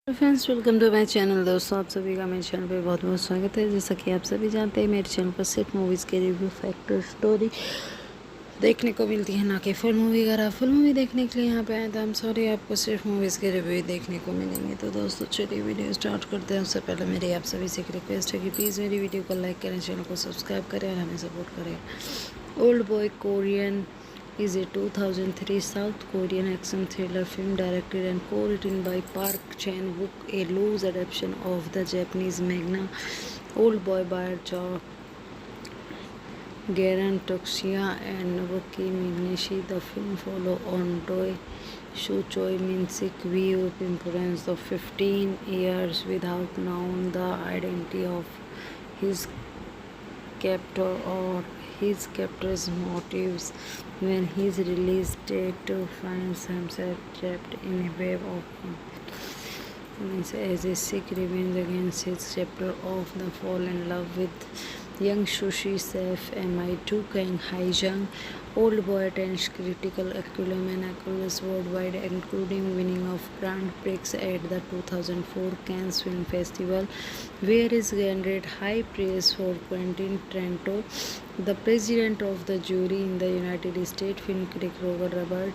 Friends, welcome to my channel. दोस्तों, आप सभी का मेरे चैनल पे बहुत बहुत स्वागत है। जैसा कि आप सभी जानते हैं, मेरे चैनल पर सिर्फ मूवीज़ के रिव्यू, फैक्ट और स्टोरी देखने को मिलती है, ना कि फुल मूवी। अगर आप फुल मूवी देखने के लिए यहाँ पे आए तो आई एम सॉरी, आपको सिर्फ मूवीज़ के रिव्यू देखने को मिलेंगे। तो दोस्तों, चलिए वीडियो स्टार्ट करते हैं। उससे पहले मेरी आप सभी से एक रिक्वेस्ट है कि प्लीज़ मेरी वीडियो को लाइक करें, चैनल को सब्सक्राइब करें और हमें सपोर्ट करें। Old boy Korean is a 2003 South Korean action thriller film directed and co-written by Park Chan-wook, a loose adaptation of the Japanese manga Old Boy by Garen Toxia and Naoki Mineshi. The film follows on Doi Shu-choi Min-sik view parents of 15 years without knowing the identity of his captor or his captor's motives. When his release date finds himself trapped in a web of as a sick revenge against his captor of the fall in love with young Sushi Sef MI2 Kang Haijang. Old Boy attains critical acclaim across worldwide, including winning of Grand Prix at the 2004 Cannes Film Festival, where is garnered high praise for Quentin Tarantino. The president of the jury in the United States, film critic Roger Ebert,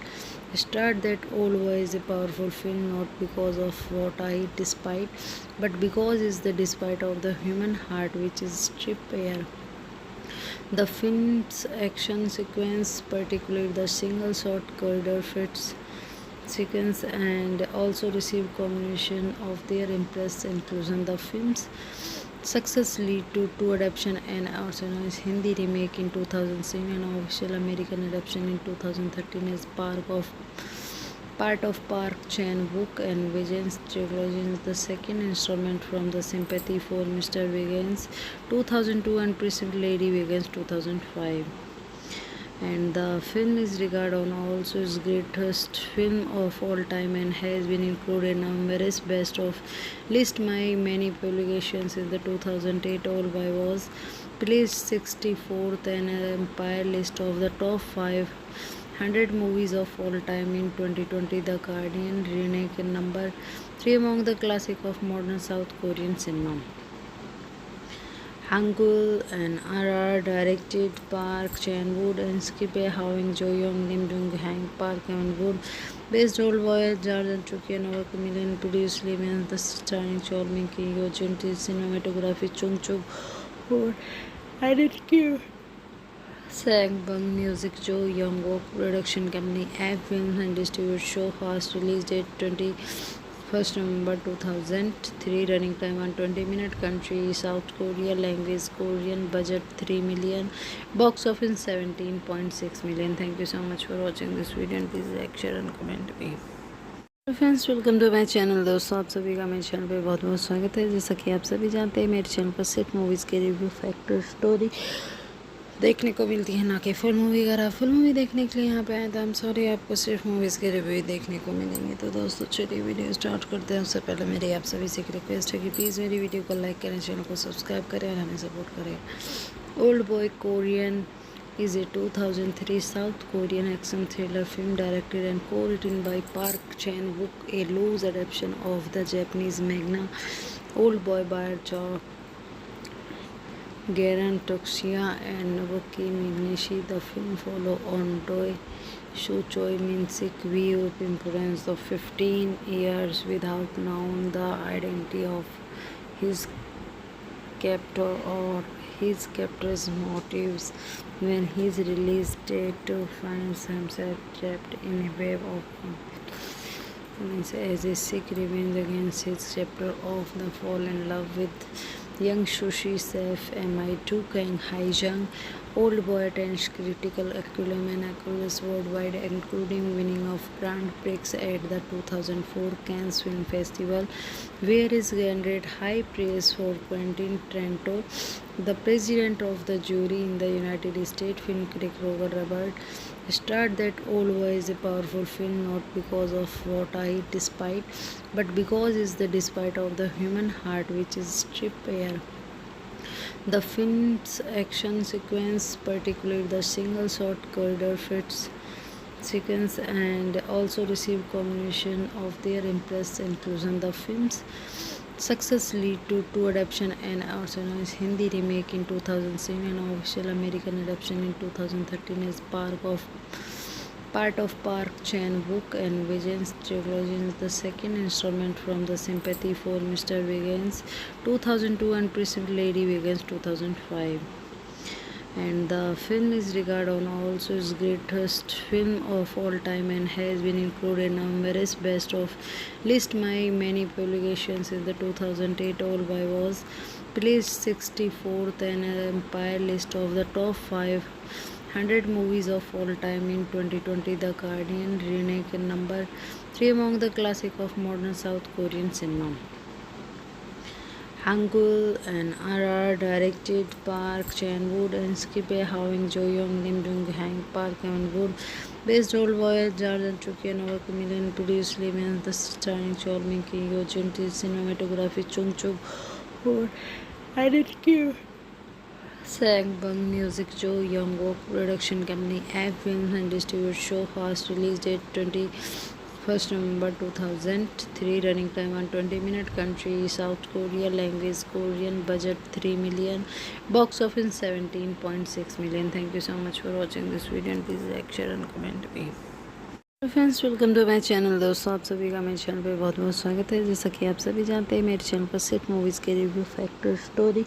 stated that Old Boy is a powerful film not because of what I despite, but because it's the despite of the human heart which is stripped bare. The film's action sequence, particularly the single shot corridor fits sequence, and also received commendation of their impress inclusion. The film's success led to two adaptation and original Hindi remake in 2007 and official American adaptation in 2013 as part of Park Chan-wook and Vigen's trilogy, the second installment from the Sympathy for Mr. Vigans 2002 and Precinct Lady Vigans 2005. And the film is regarded on also its greatest film of all time and has been included in numerous best of list by many publications. In the 2008 All By was placed 64th and Empire list of the top 500 movies of all time. In 2020, The Guardian ranked number 3 among the classic of modern South Korean cinema. Hangul and RR directed Park Chan-wook and Skip Howing Jo Young Lim Jung Hang Park Chan-wook based Old Boy Jordan Chuki and Over Million produced Lim the starring Chol Min Ki Yo Junti cinematography Chung Chuk or edited Sang Bang Music Jo Young Wook production company Egg Films and distribute show fast release date 21st November 2003, running time 120 minutes, country South Korea, language Korean, budget 3 million, box office 17.6 million. Thank you so much for watching this video and please like, share and comment me. Friends, welcome to my channel. दोस्तों, आप सभी का मेरे channel पे बहुत बहुत स्वागत है। जैसा कि आप सभी जानते हैं, मेरे चैनल पर सिर्फ मूवीज़ के रिव्यू, फैक्ट और स्टोरी देखने को मिलती है, ना कि फुल मूवी। अगर आप फुल मूवी देखने के लिए यहाँ पे आए तो आई एम सॉरी, आपको सिर्फ मूवीज़ के रिव्यू देखने को मिलेंगे। तो दोस्तों, चलिए वीडियो स्टार्ट करते हैं। उससे पहले मेरी आप सभी से एक रिक्वेस्ट है कि प्लीज़ मेरी वीडियो को लाइक करें, चैनल को सब्सक्राइब करें और हमें सपोर्ट करें। Old boy Korean is a 2003 South Korean action thriller film directed and co-written by Park Chan-wook, a loose adaptation of the Japanese manga Old Boy by Garen Toxia and Naoki Mineshi. The film follows on Doi Shu-choi Min-sik view parents of 15 years without knowing the identity of his captor or his captor's motives. When his release date finds himself trapped in a web of as a sick revenge against his captor of the fall in love with young Sushi Sef MI2 Kang Haijang. Old Boy attains critical acclaim across worldwide, including winning of Grand Prix at the 2004 Cannes Film Festival, where is garnered high praise for Quentin Tarantino. The president of the jury in the United States, film critic Roger Ebert, stated that Old Boy is a powerful film not because of what I despite, but because it's the despite of the human heart which is stripped bare. The film's action sequence, particularly the single shot corridor fits sequence and also received commendation of their impress inclusion. The film's success lead to two adaptation and original Hindi remake in 2007 and official American adaptation in 2013 as part of Park Chan-wook and Vijay's trilogy, the second installment from the Sympathy for Mr. Wiggins 2002 and Preceded Lady Wiggins 2005. And the film is regarded on also its greatest film of all time and has been included in numerous best of list by many publications. In the 2008 All By was placed 64th and Empire list of the top 500 movies of all time. In 2020 The Guardian ranked number 3 among the classic of modern South Korean cinema. Hangul and RR directed Park Chan-wook and Skip Howing Jo-young, Lim Jung-hang, Park Eun-wook, based Old Boy, Jordan Chuki and over million produced Lim the starring Chol Min-ki, Yo Jun-ti, cinematography Chung Chuk for editing Sang Bang Music, Jo Young-wook, production company Egg Films and distribute show fast release date 21st November 2003, running time 120 minutes, country South Korea, language Korean, budget 3 million, box office 17.6 million. Thank you so much for watching this video and please like, share and comment me. Friends welcome to my channel. दोस्तों आप सभी का मेरे channel पे बहुत बहुत स्वागत है। जैसा कि आप सभी जानते हैं मेरे चैनल पर सिर्फ मूवीज़ के रिव्यू, फैक्टर, स्टोरी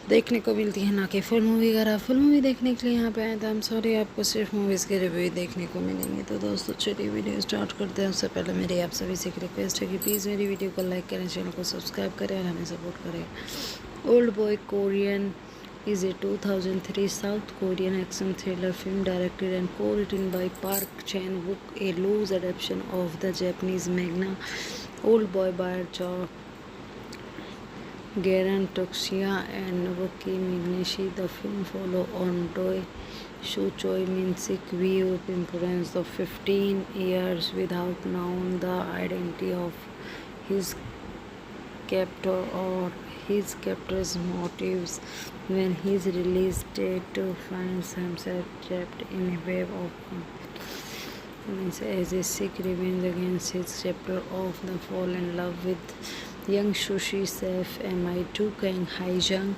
देखने को मिलती है, ना कि फुल मूवी। अगर आप फुल मूवी देखने के लिए यहाँ पे आए तो हम सॉरी, आपको सिर्फ मूवीज़ के रिव्यू देखने को मिलेंगे। तो दोस्तों चलिए वीडियो स्टार्ट करते हैं। उससे पहले मेरी आप सभी से एक रिक्वेस्ट है कि प्लीज़ मेरी वीडियो को लाइक करें, चैनल को सब्सक्राइब करें और हमें सपोर्ट करें। Old boy Korean is a 2003 South Korean action thriller film directed and co-written by Park Chan-wook, a loose adaptation of the Japanese manga Old Boy by Garen Toxia and Naoki Mineshi. The film follows on Doi Shu Choi Min-sik view of influence of 15 years without knowing the identity of his captor or his captor's motives when his release date finds himself trapped in a web of as a sick revenge against his chapter of the fall in love with young sushi chef Mi2 Kang Hae-jung.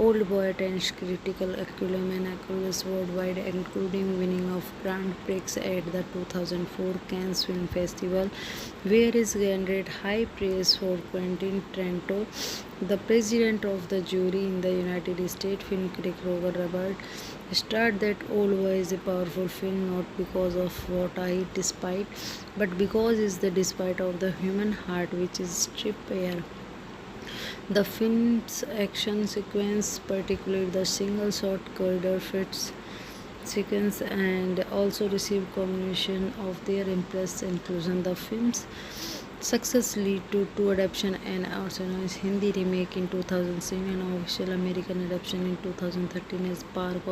Old Boy attains critical acclaim and accolades worldwide, including winning of Grand Prix at the 2004 Cannes Film Festival, where he garnered high praise for Quentin Tarantino, the president of the jury in the United States. Film critic Roger Ebert stated that Old Boy is a powerful film not because of what I despite, but because it's the despite of the human heart which is stripped bare. The film's action sequence, particularly the single-shot corridor fight sequence, and also received commendation of their impress inclusion. The film's success lead to two adaptation and original Hindi remake in 2007 and official American adaptation in 2013 as part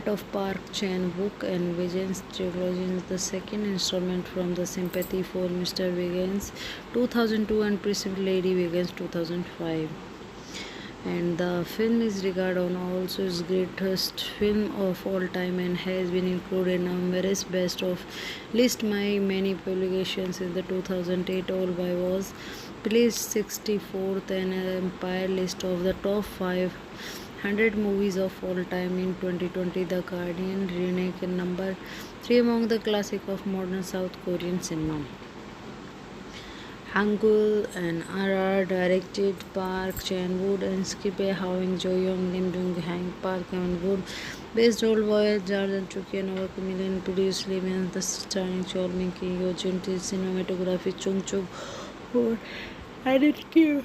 of Park Chan-wook and Vijay's trilogy, the second installment from the Sympathy for Mr. Wiggins 2002 and Preceded Lady Wiggins 2005. And the film is regarded on also its greatest film of all time and has been included in numerous best of list by many publications. In the 2008 All By was placed 64th and Empire list of the top 500 movies of all time. In 2020 The Guardian ranked number 3 among the classic of modern South Korean cinema. Hangul and RR directed Park Chan-wook and Skip Howing Jo-young, Lim Jung-hang, Park Eun-wook, based Old Boy, Jordan Chuki and over million produced Lim the starring Chol Min-ki, Yo Jun-ti, cinematography Chung Chuk for editing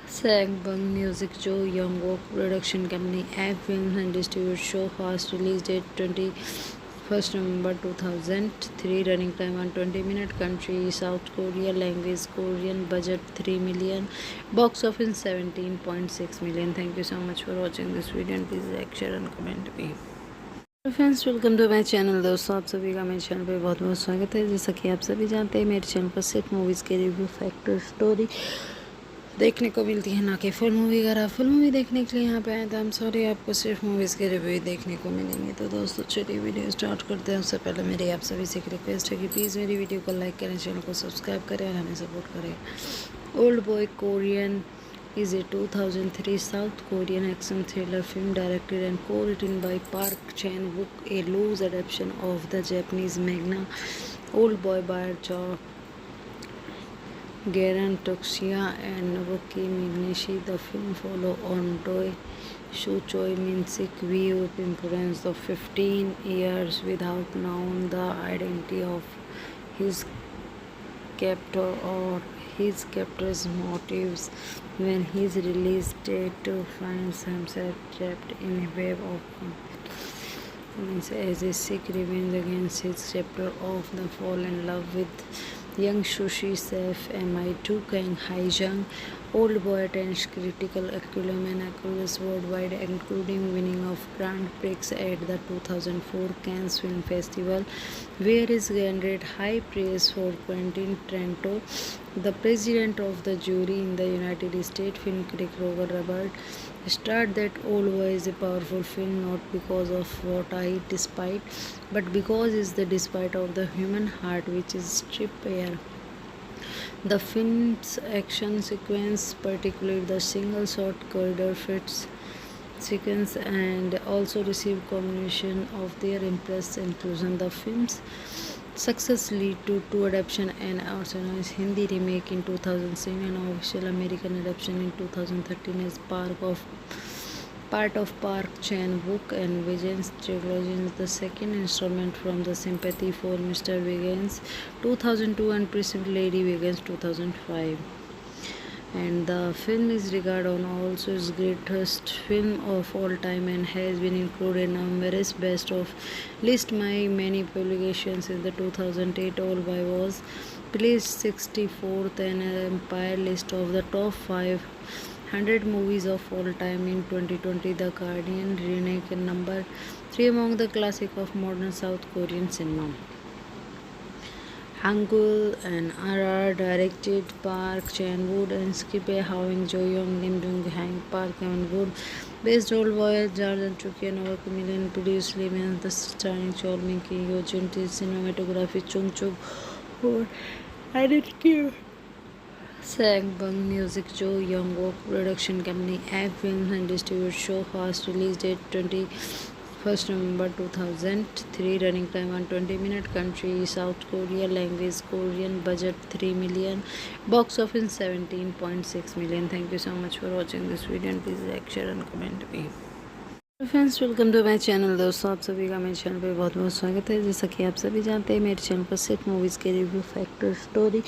Sang Bang Music, Jo Young-wook, production company Egg Films and distribute show fast release date 21st November 2003, running time 120 minutes, country South Korea, language Korean, budget 3 million, box office 17.6 million. Thank you so much for watching this video and please like, share and comment me. Friends welcome to my channel. दोस्तों आप सभी का मेरे channel पे बहुत बहुत स्वागत है। जैसा कि आप सभी जानते हैं मेरे चैनल पर सिर्फ मूवीज़ के रिव्यू, फैक्टर, स्टोरी देखने को मिलती है, ना कि फुल मूवी। अगर आप फुल मूवी देखने के लिए यहाँ पे आए तो आई एम सॉरी, आपको सिर्फ मूवीज़ के रिव्यू ही देखने को मिलेंगे। तो दोस्तों चलिए वीडियो स्टार्ट करते हैं। उससे पहले मेरी आप सभी से एक रिक्वेस्ट है कि प्लीज़ मेरी वीडियो को लाइक करें, चैनल को सब्सक्राइब करें और हमें सपोर्ट करें। Old boy Korean is a 2003 South Korean action thriller film directed and co-written by Park Chan-wook, a loose adaptation of the Japanese manga Old Boy by Garen Toxia and Naoki Mignishi. The film follows on Doi Shu Choi Min-sik view influence of 15 years without knowing the identity of his captor or his captor's motives. When his release date finds himself trapped in a web of as a sick revenge against his captor of the fall in love with young Sushi Chef MI2 Kang Hae-jung. Old Boy attains critical acclaim across worldwide, including winning of Grand Prix at the 2004 Cannes Film Festival, where he garnered high praise for Quentin Tarantino. The president of the jury in the United States film critic Roger Ebert stated that Old Boy is a powerful film not because of what I despite, but because it's the despite of the human heart which is stripped bare. The film's action sequence, particularly the single-shot corridor fights sequence, and also received commendation of their impressive inclusion. The film's success led to two adaptations, an original Hindi remake in 2007 and an official American adaptation in 2013 as part of Park Chan-wook and Vigen's trilogy. The second installment from the Sympathy for Mr. Wiggins 2002 and Prison Lady Wiggins 2005. And the film is regarded also as greatest film of all time and has been included in numerous best of list by many publications. In the 2008 All By was placed 64th in an Empire list of the top 500 movies of all time. In 2020, The Guardian ranked number 3 among the classic of modern South Korean cinema. Hangul and RR directed Park Chan-wook and script Hwang Jo-young, Lim Dong-hang, Park Chan-wook based Old Boy, Jordan Chuki and Over Million produced Lim the starring Chol Min-ki, Yo Jun, cinematography Chung Chuk Ho, edited Sang Bang, music Jo Young-wook, production company Egg Films and distribute show fast release date 21st November 2003, running time 120 minutes, country South Korea, language Korean, budget 3 million, box office 17.6 million. Thank you so much for watching this video and please like, share and comment me. Friends welcome to my channel. दोस्तों आप सभी का मेरे channel पे बहुत बहुत स्वागत है। जैसा कि आप सभी जानते हैं मेरे चैनल पर सिर्फ मूवीज़ के रिव्यू, फैक्टर, स्टोरी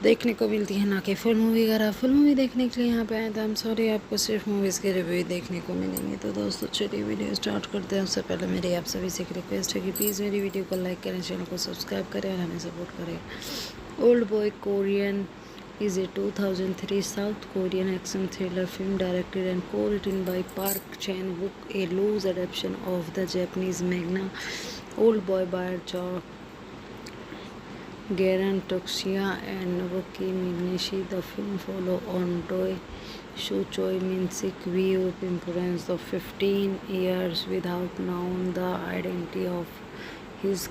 देखने को मिलती है, ना कि फुल मूवी। अगर आप फुल मूवी देखने के लिए यहाँ पे आए तो आई एम सॉरी, आपको सिर्फ मूवीज़ के रिव्यू ही देखने को मिलेंगे। तो दोस्तों चलिए वीडियो स्टार्ट करते हैं। उससे पहले मेरी आप सभी से एक रिक्वेस्ट है कि प्लीज़ मेरी वीडियो को लाइक करें, चैनल को सब्सक्राइब करें और हमें सपोर्ट करें। Old boy Korean is a 2003 South Korean action thriller film directed and co-written by Park Chan-wook, a loose adaptation of the Japanese manga Old Boy by Garen Toxia and Naoki Mignishi. The film follows on Doi Shu Choi Min-sik view influence of 15 years without knowing the identity of his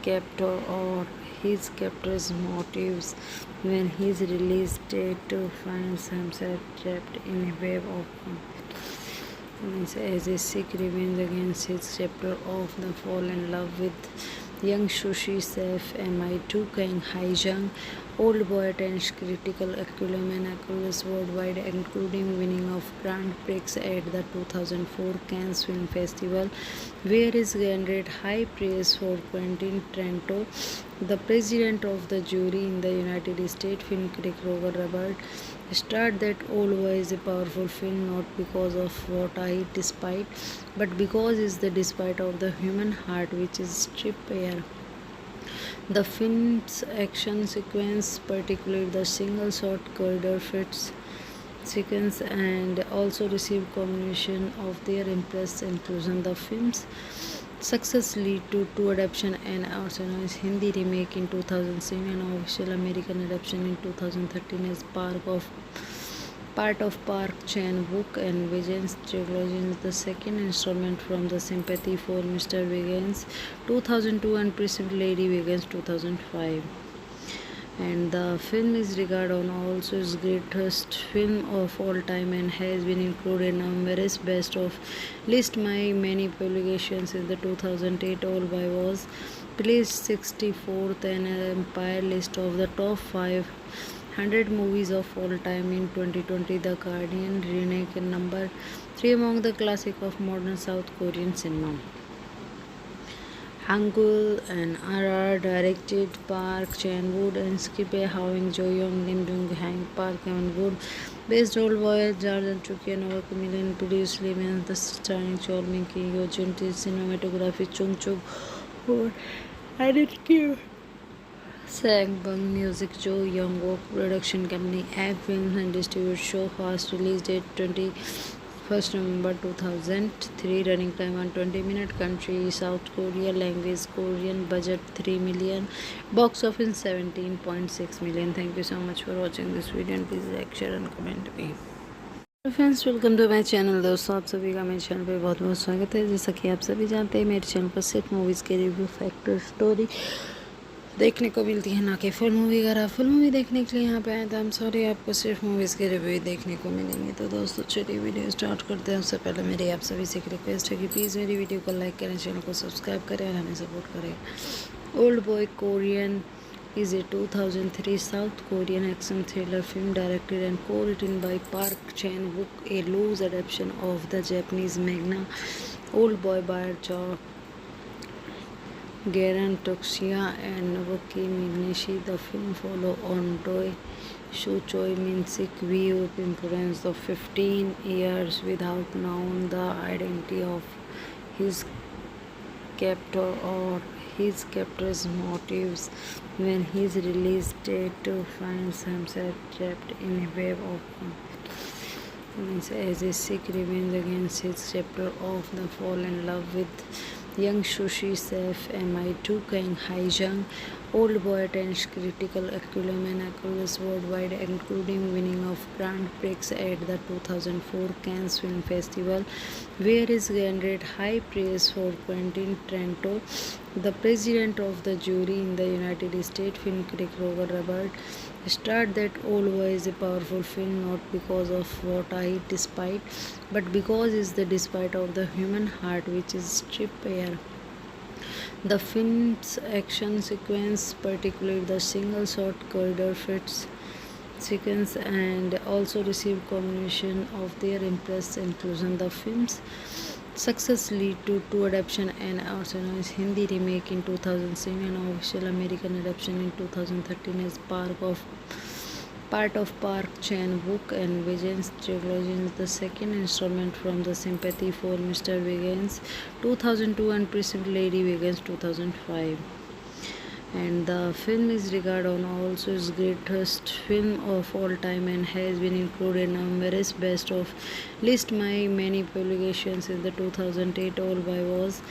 captor or his captor's motives. When his release date finds himself trapped in a web of as a sick revenge against his captor of the fall in love with young Sushi Chef MI2 Kang Hae-jung. Old Boy attains critical acclaim across worldwide, including winning of Grand Prix at the 2004 Cannes Film Festival, where he garnered high praise for Quentin Tarantino. The president of the jury in the United States film critic Roger Ebert stated that Old Boy is a powerful film not because of what I despite, but because it's the despite of the human heart which is stripped bare. The film's action sequence, particularly the single-shot corridor fights sequence, and also received commendation of their impressive inclusion. The film's Success lead to two adaptation and also known as Hindi remake in 2007 and official American adaptation in 2013 as part of Park Chan-wook and Vijay's trilogy, the second installment from the Sympathy for Mr. Vegans 2002 and Preceded Lady Vegans 2005. And the film is regarded on also as greatest film of all time and has been included in numerous best of list by many publications. In the 2008 All By was placed 64th and Empire list of the top 500 movies of all time. In 2020 The Guardian ranked number 3 among the classic of modern South Korean cinema. Hangul and RR directed Park Chan-wook and Skip Howing Jo Young Lim Dong Hang Park Chan-wook based Old Boy Jordan Chuki and Over Million produced Lim the starring Chol Min Ki Yo Jun cinematography Chung Chuk Ho edited Sang Bang Music Jo Young Wook production company Egg Films and distribute show fast release date 21st November 2003 running time 120 minute country South Korea language Korean budget 3 million box office 17.6 million. Thank you so much for watching this video and please like share and comment me. Friends welcome to my channel. दोस्तों आप सभी का मेरे channel पे बहुत बहुत स्वागत है। जैसा कि आप सभी जानते हैं मेरे चैनल पर सिर्फ मूवीज़ के रिव्यू फैक्टर स्टोरी देखने को मिलती है, ना कि फुल मूवी। अगर आप फुल मूवी देखने के लिए यहाँ पे आए तो हम सॉरी, आपको सिर्फ मूवीज़ के रिव्यू देखने को मिलेंगे। तो दोस्तों चलिए वीडियो स्टार्ट करते हैं। उससे पहले मेरी आप सभी से एक रिक्वेस्ट है कि प्लीज़ मेरी वीडियो को लाइक करें, चैनल को सब्सक्राइब करें और हमें सपोर्ट करें। Old boy Korean is a 2003 South Korean action thriller film directed and co-written by Park Chan-wook, a loose adaptation of the Japanese manga Old Boy by Garen Toxia and Nobuki Migneshi. The film follows on Doi Shu Choi Min-sik view of influence of 15 years without knowing the identity of his captor or his captor's motives when his release date finds himself trapped in a web of as a sick revenge against his chapter of the fall in love with young Sushi Sef MI2 Kang Hae-jung. Old Boy attains critical acclaim across worldwide, including winning of Grand Prix at the 2004 Cannes Film Festival, where he garnered high praise for Quentin Tarantino. The president of the jury in the United States, film critic Roger Ebert, stated that Old Boy is a powerful film not because of what I despite, but because it's the despite of the human heart which is stripped bare. The film's action sequence, particularly the single-shot corridor fight sequence, and also received commendation of their impressive inclusion. The film's success led to two adaptation and also known as Hindi remake in 2007 and official American adaptation in 2013 as part of Park Chan-wook and Vijay's trilogy, the second installment from the Sympathy for Mr. Vegans 2002 and Preceded Lady Vegans 2005. And the film is regarded on also as greatest film of all time and has been included in numerous best of list by many publications. In the 2008 All By was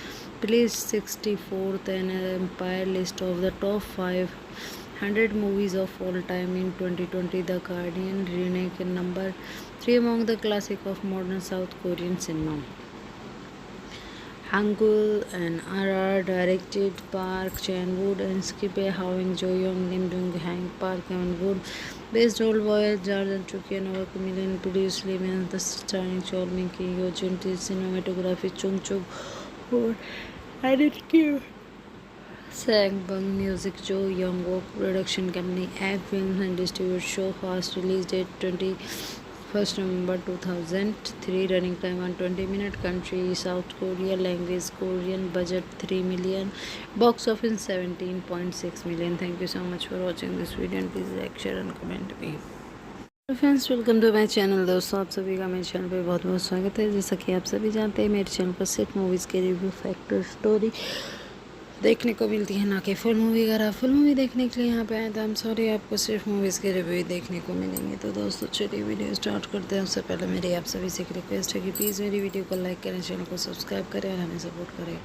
placed 64th and Empire list of the top 500 movies of all time. In 2020 The Guardian ranked number 3 among the classic of modern South Korean cinema. Hangul and RR directed Park Chan-wook and Skip Howing Jo Young Lim Dong Hang Park Chan-wook based Old Boy Jordan Chuki and Over Million produced Lim the starring Chol Min Ki Yo Jun cinematography Chung Chuk Ho edited Sang Bang Music Jo Young Wook production company Egg Films and distribute show fast release date 21st November 2003 running time 120 minute country South Korea language Korean budget 3 million box office 17.6 million. Thank you so much for watching this video and please like share and comment me. Friends welcome to my channel. दोस्तों आप सभी का मेरे channel पे बहुत बहुत स्वागत है। जैसा कि आप सभी जानते हैं मेरे चैनल पर सिर्फ मूवीज़ के रिव्यू फैक्टर स्टोरी देखने को मिलती है, ना कि फुल मूवी। अगर आप फुल मूवी देखने के लिए यहाँ पे आए तो आई एम सॉरी, आपको सिर्फ मूवीज़ के रिव्यू देखने को मिलेंगे। तो दोस्तों चलिए वीडियो स्टार्ट करते हैं। उससे पहले मेरी आप सभी से एक रिक्वेस्ट है कि प्लीज़ मेरी वीडियो को लाइक करें, चैनल को सब्सक्राइब करें और हमें सपोर्ट करें।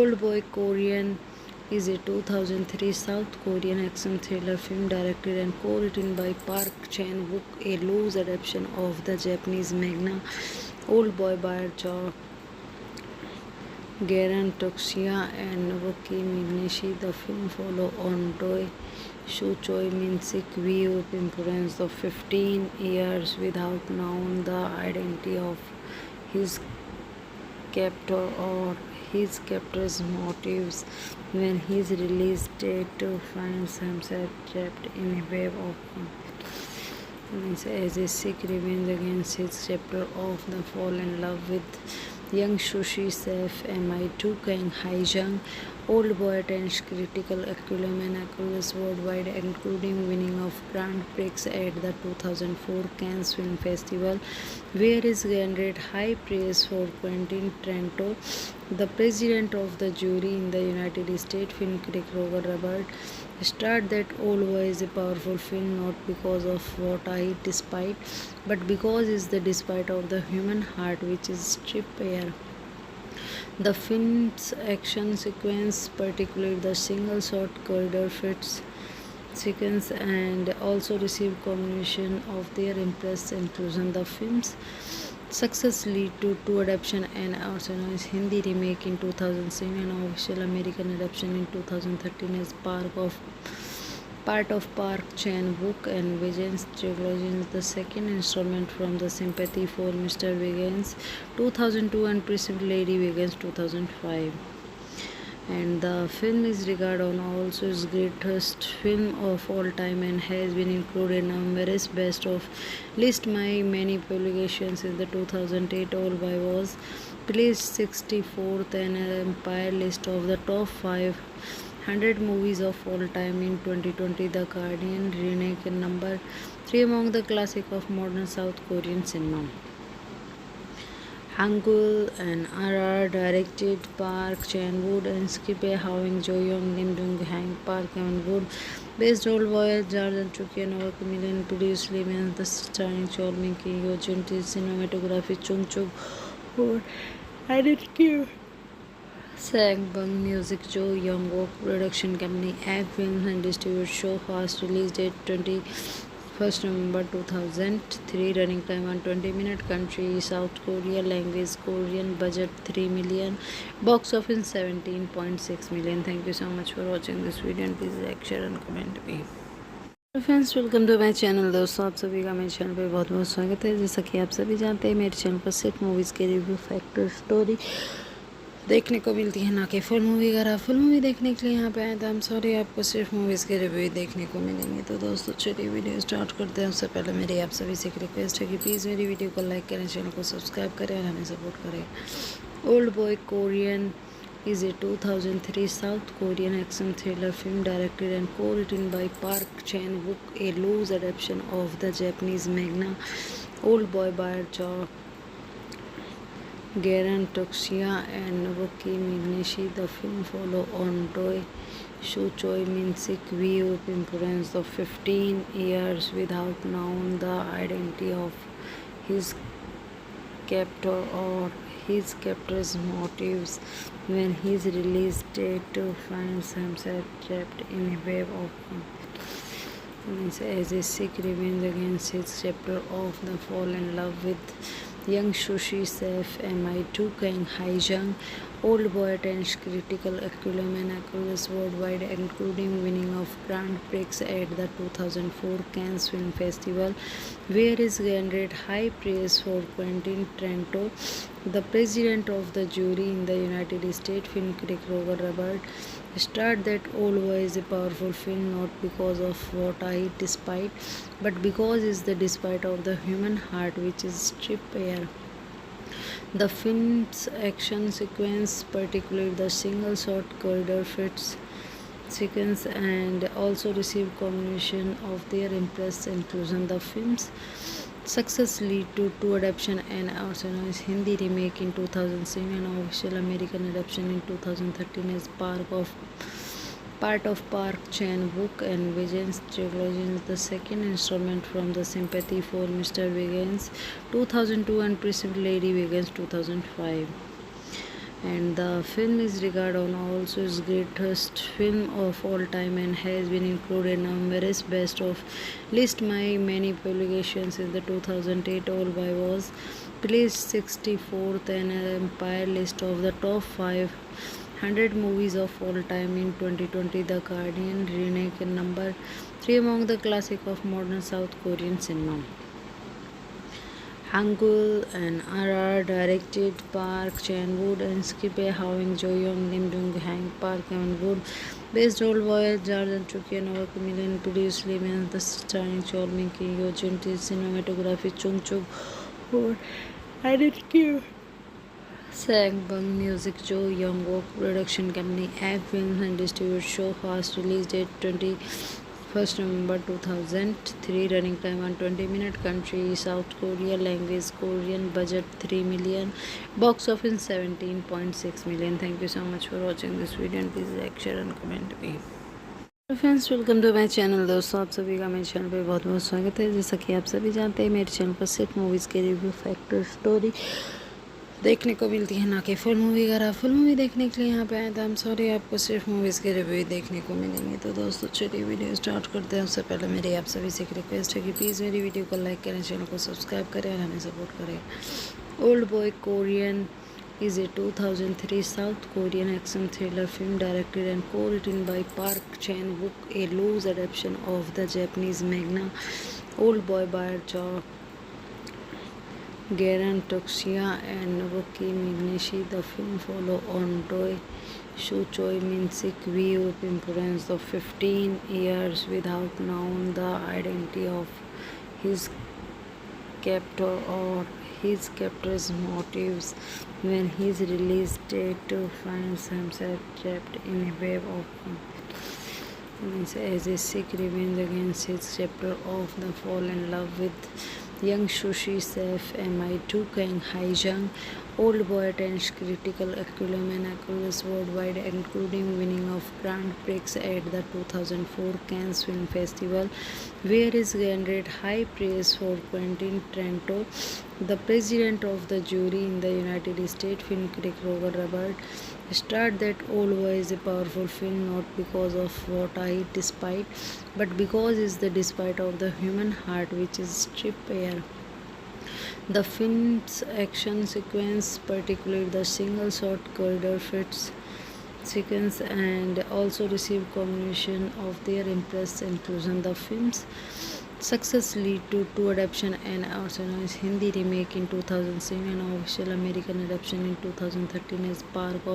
Old boy Korean is a 2003 South Korean action thriller film directed and co-written by Park Chan-wook, a loose adaptation of the Japanese manga Old Boy by Garen Toxia and Nobuki Migneshi. The film follows on Doi Shu-choi Min-sik view of imprisoned of 15 years without knowing the identity of his captor or his captor's motives. When his release date finds himself trapped in a web of as a Sikh revenge against his chapter of the fall in love with young Sushi Saif MI2 Kang Haijang. Old Boy attains critical acclaim across worldwide, including winning of Grand Prix at the 2004 Cannes Film Festival, where is garnered high praise for Quentin Tarantino. The president of the jury in the United States film critic Roger Ebert stated that Old Boy is a powerful film not because of what I despite, but because it's the despite of the human heart which is stripped bare. The film's action sequence, particularly the single shot corridor fits sequence, and also received commendation of their impress inclusion. The film's success led to two adaptation and Arsenal's Hindi remake in 2007 and official American adaptation in 2013 as part of Park Chan-wook and Vijay's trilogy, the second installment from the Sympathy for Mr. Vegans 2002 and Preceded Lady Vegans 2005. And the film is regarded on also as greatest film of all time and has been included in numerous best of list by many publications. In the 2008 Old Boy was placed 64th in an Empire list of the top 500 movies of all time. In 2020, The Guardian ranked number 3 among the classic of modern South Korean cinema. Hangul and RR directed Park Chan-wook and Skippe Howing Jo Young Lim Dong Hang Park Chan-wook based Old Boy Jordan Chuki and Work Million produced Lim the starring Chol Min Ki Yo Junti cinematography Chung Chuk or edited Sang Bang Music Jo Young Wook production company Egg Films and distribute show fast release date 21st November 2003 running time 120 minute country South Korea language Korean budget 3 million box office 17.6 million. Thank you so much for watching this video and please like share and comment me. Friends welcome to my channel. दोस्तों आप सभी का मेरे channel पे बहुत बहुत स्वागत है। जैसा कि आप सभी जानते हैं मेरे चैनल पर सिर्फ मूवीज़ के रिव्यू फैक्टर स्टोरी देखने को मिलती है, ना कि फुल मूवी। अगर आप फुल मूवी देखने के लिए यहाँ पे आए तो आई एम सॉरी, आपको सिर्फ मूवीज़ के रिव्यू देखने को मिलेंगे। तो दोस्तों चलिए वीडियो स्टार्ट करते हैं। उससे पहले मेरी आप सभी से एक रिक्वेस्ट है कि प्लीज़ मेरी वीडियो को लाइक करें, चैनल को सब्सक्राइब करें और हमें सपोर्ट करें। Old boy Korean is a 2003 South Korean action thriller film directed and co-written by Park Chan-wook, a loose adaptation of the Japanese manga Old Boy by Garen Toxia and Nobuki Migneshi. The film follows on Doi Shu-choi Min-sik view of imprisoned of 15 years without knowing the identity of his captor or his captor's motives. When his release date finds himself trapped in a web of as a Sikh revenge against his chapter of the fall in love with young Sushi Saif MI2 Kang Haijang. Old Boy attains critical acclaim across worldwide, including winning of Grand Prix at the 2004 Cannes Film Festival, where is garnered high praise for Quentin Tarantino. The president of the jury in the United States film critic Roger Ebert stated that Old Boy is a powerful film not because of what I despite, but because it's the despite of the human heart which is stripped bare. The film's action sequence, particularly the single shot corridor fits sequence, and also received commendation of their impress inclusion. The film's Success lead to two adaptation and also known as Hindi remake in 2007 and official American adaptation in 2013 as part of Park Chan-wook and Vijay's trilogy, the second installment from the Sympathy for Mr. Begins 2002 and Precede Lady Begins 2005. And the film is regarded on also as greatest film of all time and has been included in numerous best of list by many publications. In the 2008 All by was placed 64th and Empire list of the top 500 movies of all time. In 2020 The Guardian ranked number 3 among the classic of modern South Korean cinema. Hangul and RR directed Park Chan-wook and Skip Howing Jo-young, Lim Jung-hang, Park Eun-wook, based Old Boy, Jordan Chuki and Over Million, produced Lim and the starring Chol Min-ki, Yo Jun-tae, cinematography Chung Chuk, edited Sang Bang, music Jo Young-wook, production company Egg Films and distribute show fast, release date 21st November 2003, running time 120 minutes, country South Korea, language Korean, budget 3 million, box office 17.6 million. Thank you so much for watching this video and please like, share and comment me. Friends welcome to my channel. दोस्तों आप सभी का मेरे channel पे बहुत बहुत स्वागत है। जैसा कि आप सभी जानते हैं मेरे चैनल पर सिर्फ मूवीज़ के रिव्यू, फैक्टर, स्टोरी देखने को मिलती है, ना कि फुल मूवी। अगर आप फुल मूवी देखने के लिए यहाँ पे आए तो हम सॉरी, आपको सिर्फ मूवीज़ के रिव्यू देखने को मिलेंगे। तो दोस्तों चलिए वीडियो स्टार्ट करते हैं। उससे पहले मेरी आप सभी से एक रिक्वेस्ट है कि प्लीज़ मेरी वीडियो को लाइक करें, चैनल को सब्सक्राइब करें और हमें सपोर्ट करें। Old boy Korean is a 2003 South Korean action thriller film directed and co-written by Park Chan-wook, a loose adaptation of the Japanese manga Old Boy by Garan Tokshiya and Naoki Mineshi. The film follows on Doi Shu Choi Min-sik view of imprisoned of 15 years without knowing the identity of his captor or his captor's motives. When his release date finds himself trapped in a web of as a sick revenge against his chapter of the fall in love with young Sushi Sef, MI2 Kang Hae-jung. Old Boy attains critical acclaim and accolades worldwide, including winning of Grand Prix at the 2004 Cannes Film Festival, where he garnered high praise for Quentin Tarantino, the president of the jury in the United States. Film critic Roger Ebert stated that Old Boy is a powerful film not because of what I despite, but because it's the despite of the human heart which is stripped bare. The film's action sequence, particularly the single-shot corridor fight sequence, and also received commendation of their impressive inclusion. The film's success led to two adaptation and also known as Hindi remake in 2007 and official American adaptation in 2013 as part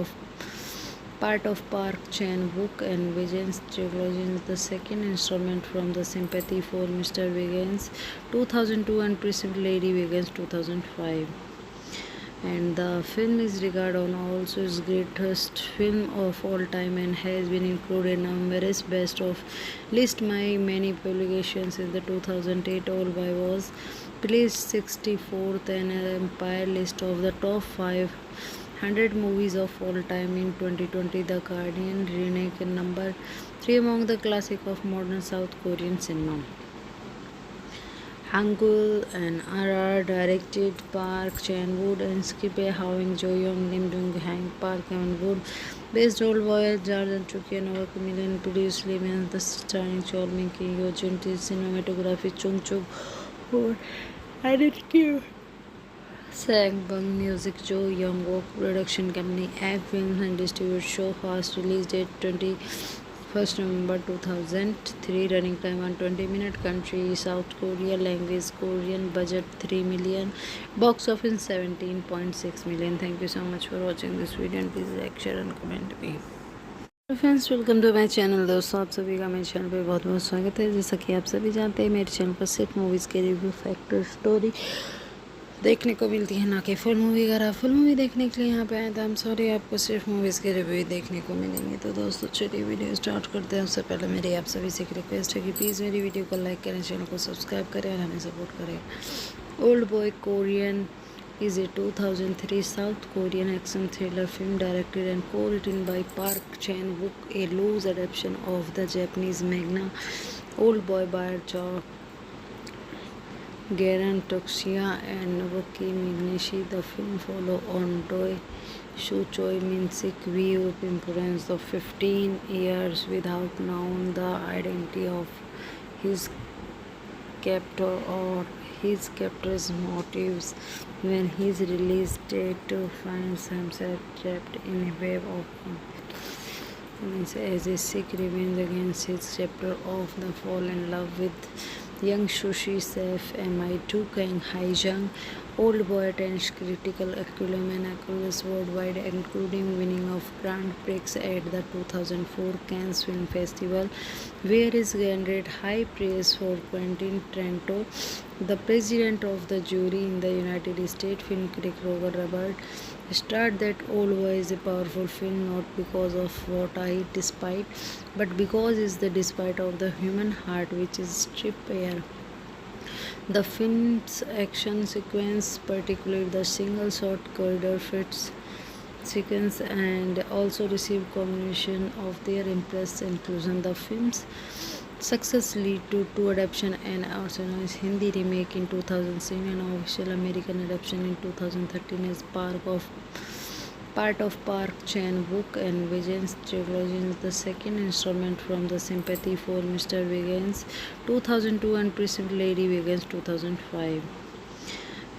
of Park Chan-wook and Vijay's trilogy, the second installment from the Sympathy for Mr. Begins 2002 and Precede Lady Begins 2005. And the film is regarded on also as greatest film of all time and has been included in numerous best of list by many publications. In the 2008 All by was placed 64th and Empire list of the top 500 movies of all time. In 2020 The Guardian ranked number 3 among the classic of modern South Korean cinema. Hangul and RR directed Park Chan-wook and Skip Howing Jo-young, Lim Jung-hang, Park Eun-wook, based Old Boy, Jordan Chuki and Over Million, produced Lim and the starring Chol Min-ki, Yo Jun-tae, cinematography Chung Chuk, edited Sang Bang, music Jo Young-wook, production company Egg Films and distribute show fast, release date 21st November 2003, running time 120 minutes, country South Korea, language Korean, budget 3 million, box office 17.6 million. Thank you so much for watching this video and please like, share and comment me. Friends welcome to my channel. दोस्तों आप सभी का मेरे channel पे बहुत बहुत स्वागत है। जैसा कि आप सभी जानते हैं मेरे चैनल पर सिर्फ मूवीज़ के रिव्यू, फैक्टर, स्टोरी देखने को मिलती है, ना कि फुल मूवी। अगर आप फुल मूवी देखने के लिए यहाँ पे आए तो हम सॉरी, आपको सिर्फ मूवीज़ के रिव्यू देखने को मिलेंगे। तो दोस्तों चलिए वीडियो स्टार्ट करते हैं। उससे पहले मेरी आप सभी से एक रिक्वेस्ट है कि प्लीज़ मेरी वीडियो को लाइक करें, चैनल को सब्सक्राइब करें और हमें सपोर्ट करें। Old Boy Korean is a 2003 South Korean action thriller film directed and co-written by Park Chan-wook, a loose adaptation of the Japanese manga Old Boy by Garan Toxia and Naoki Migneshi. The film follows on Doi Shu Choi Min-sik view imprisoned of 15 years without knowing the identity of his captor or his captor's motives. When his release date finds himself trapped in a web of as a sick revenge against his chapter of the fall in love with young Sushi Sef MI2 Kang Haijang. Old Boy attains critical acclaim across worldwide, including winning of Grand Prix at the 2004 Cannes Film Festival, where is garnered high praise for Quentin Tarantino. The president of the jury in the United States, film critic Roger Ebert, stated that Old Boy is a powerful film not because of what I despite, but because it's the despite of the human heart which is stripped bare. The film's action sequence, particularly the single shot corridor fits sequence, and also received commendation of their impress inclusion. The film's success led to two adaptation and Arsenal's Hindi remake in 2007 and official American adaptation in 2013 as part of Park Chan-wook and Vijay's trilogy, the second installment from the Sympathy for Mr. Wiggins 2002 and Preceded Lady Wiggins 2005.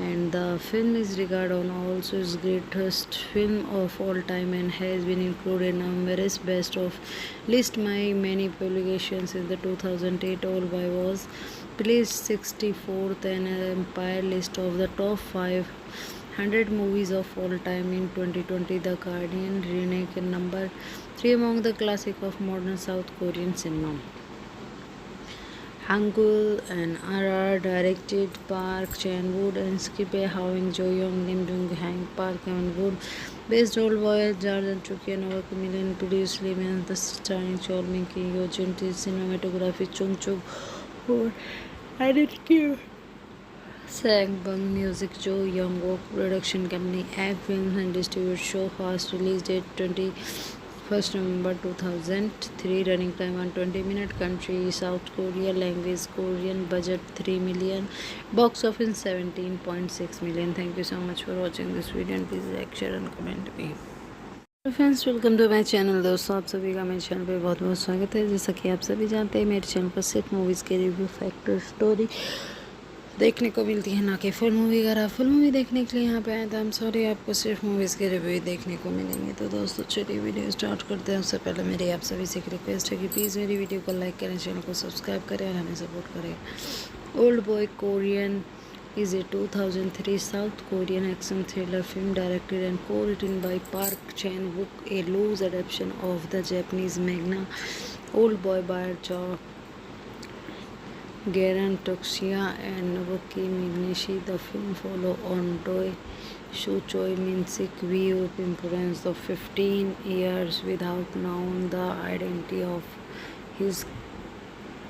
And the film is regarded on also its greatest film of all time and has been included in numerous best of list by many publications. In the 2008 Old Boy was placed 64th and Empire list of the top 500 movies of all time. In 2020, The Guardian ranked number 3 among the classic of modern South Korean cinema. Hangul and RR directed Park Chan-wook and Skippe Howing Jo-young, Lim Jung-hang, Park Chan-wook based Old Boy, Jordan Chuki and Over Million produced Lemon, the starring Chol Min-ki, Yo Jun-ti, cinematography Chung Chuk for editing Sang Bang Music, Jo Young-wook production company Egg Films and distribute show fast release date 21st November 2003, running time 120 minutes, country South Korea, language Korean, budget 3 million, box office 17.6 million. Thank you so much for watching this video and please like, share and comment me. Friends welcome to my channel. दोस्तों आप सभी का मेरे channel पे बहुत बहुत स्वागत है। जैसा कि आप सभी जानते हैं मेरे चैनल पर सिर्फ मूवीज़ के रिव्यू, फैक्टर, स्टोरी देखने को मिलती है, ना कि फुल मूवी। अगर आप फुल मूवी देखने के लिए यहाँ पे आए तो हम सॉरी, आपको सिर्फ मूवीज़ के रिव्यू देखने को मिलेंगे। तो दोस्तों चलिए वीडियो स्टार्ट करते हैं। उससे पहले मेरी आप सभी से एक रिक्वेस्ट है कि प्लीज़ मेरी वीडियो को लाइक करें, चैनल को सब्सक्राइब करें और हमें सपोर्ट करें। Old boy Korean is a 2003 South Korean action thriller film directed and co-written by Park Chan-wook, a loose adaptation of the Japanese manga Old Boy by Garan Toxia and Naoki Migneshi. The film follows on Doi Shu Choi Min-sik view imprisoned of 15 years without knowing the identity of his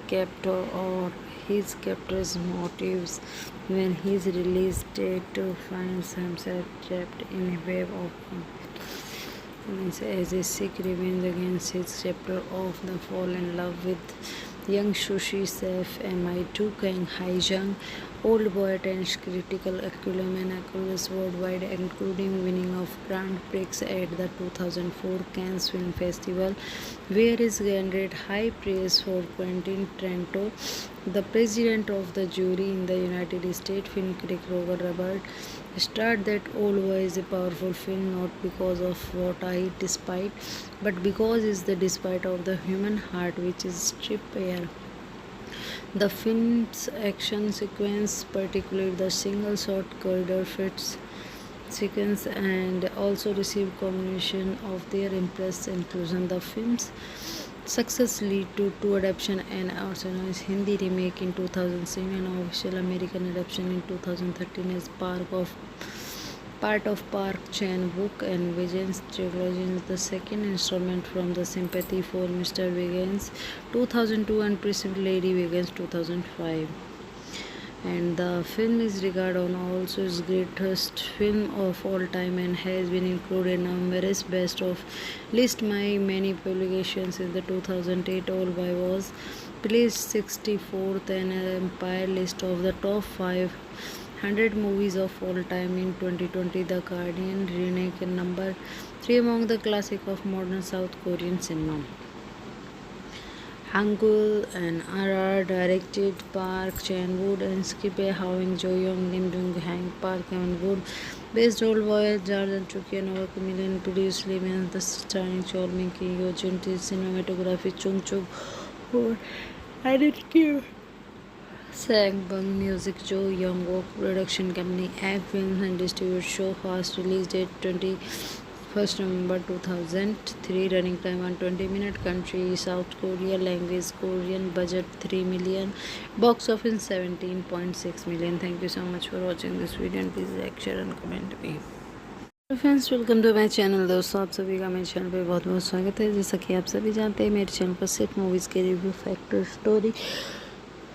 captor or his captor's motives. When his release date finds himself trapped in a web of as a sick revenge against his chapter of the fall in love with young Sushi Sef MI2 Kang Haijang. Old Boy attains critical acclaim across worldwide, including winning of Grand Prix at the 2004 Cannes Film Festival, where is garnered high praise for Quentin Tarantino. The president of the jury in the United States, film critic Roger Ebert, stated that Old Boy is a powerful film not because of what I despite, but because it's the despite of the human heart which is stripped bare. The film's action sequence, particularly the single shot corridor fits sequence, and also received commendation of their impress inclusion. The film's success led to two adaptation and Arsenal's Hindi remake in 2007 and official American adaptation in 2013 as part of Park Chan-wook and Vijay's trilogy, the second installment from the Sympathy for Mr. Wiggins 2002 and Preceded Lady Wiggins 2005. and the film is regarded on also its greatest film of all time and has been included in numerous best of list by many publications. In the 2008 All By was placed 64th in an Empire list of the top 500 movies of all time. In 2020, The Guardian ranked number 3 among the classic of modern South Korean cinema. Hangul and RR directed Park Chan-wook and Skip Howing Jo-young, Lim Jung-hang, Park Eun-wook, based Old Boy, Jordan Chuki and Over Million, produced Lim and the starring Chol Min-ki, Yo Jun, cinematography Chung Chuk, or edited Sang Bung Music, Jo Young Wook, production company Act Films and distribute show fast release date 21st November 2003, running time 120 minutes, country South Korea, language Korean, budget 3 million, box office 17.6 million. Thank you so much for watching this video and please like, share and comment me. Friends welcome to my channel. दोस्तों आप सभी का मेरे channel पे बहुत बहुत स्वागत है। जैसा कि आप सभी जानते हैं मेरे चैनल पर सिर्फ मूवीज़ के रिव्यू, फैक्टर, स्टोरी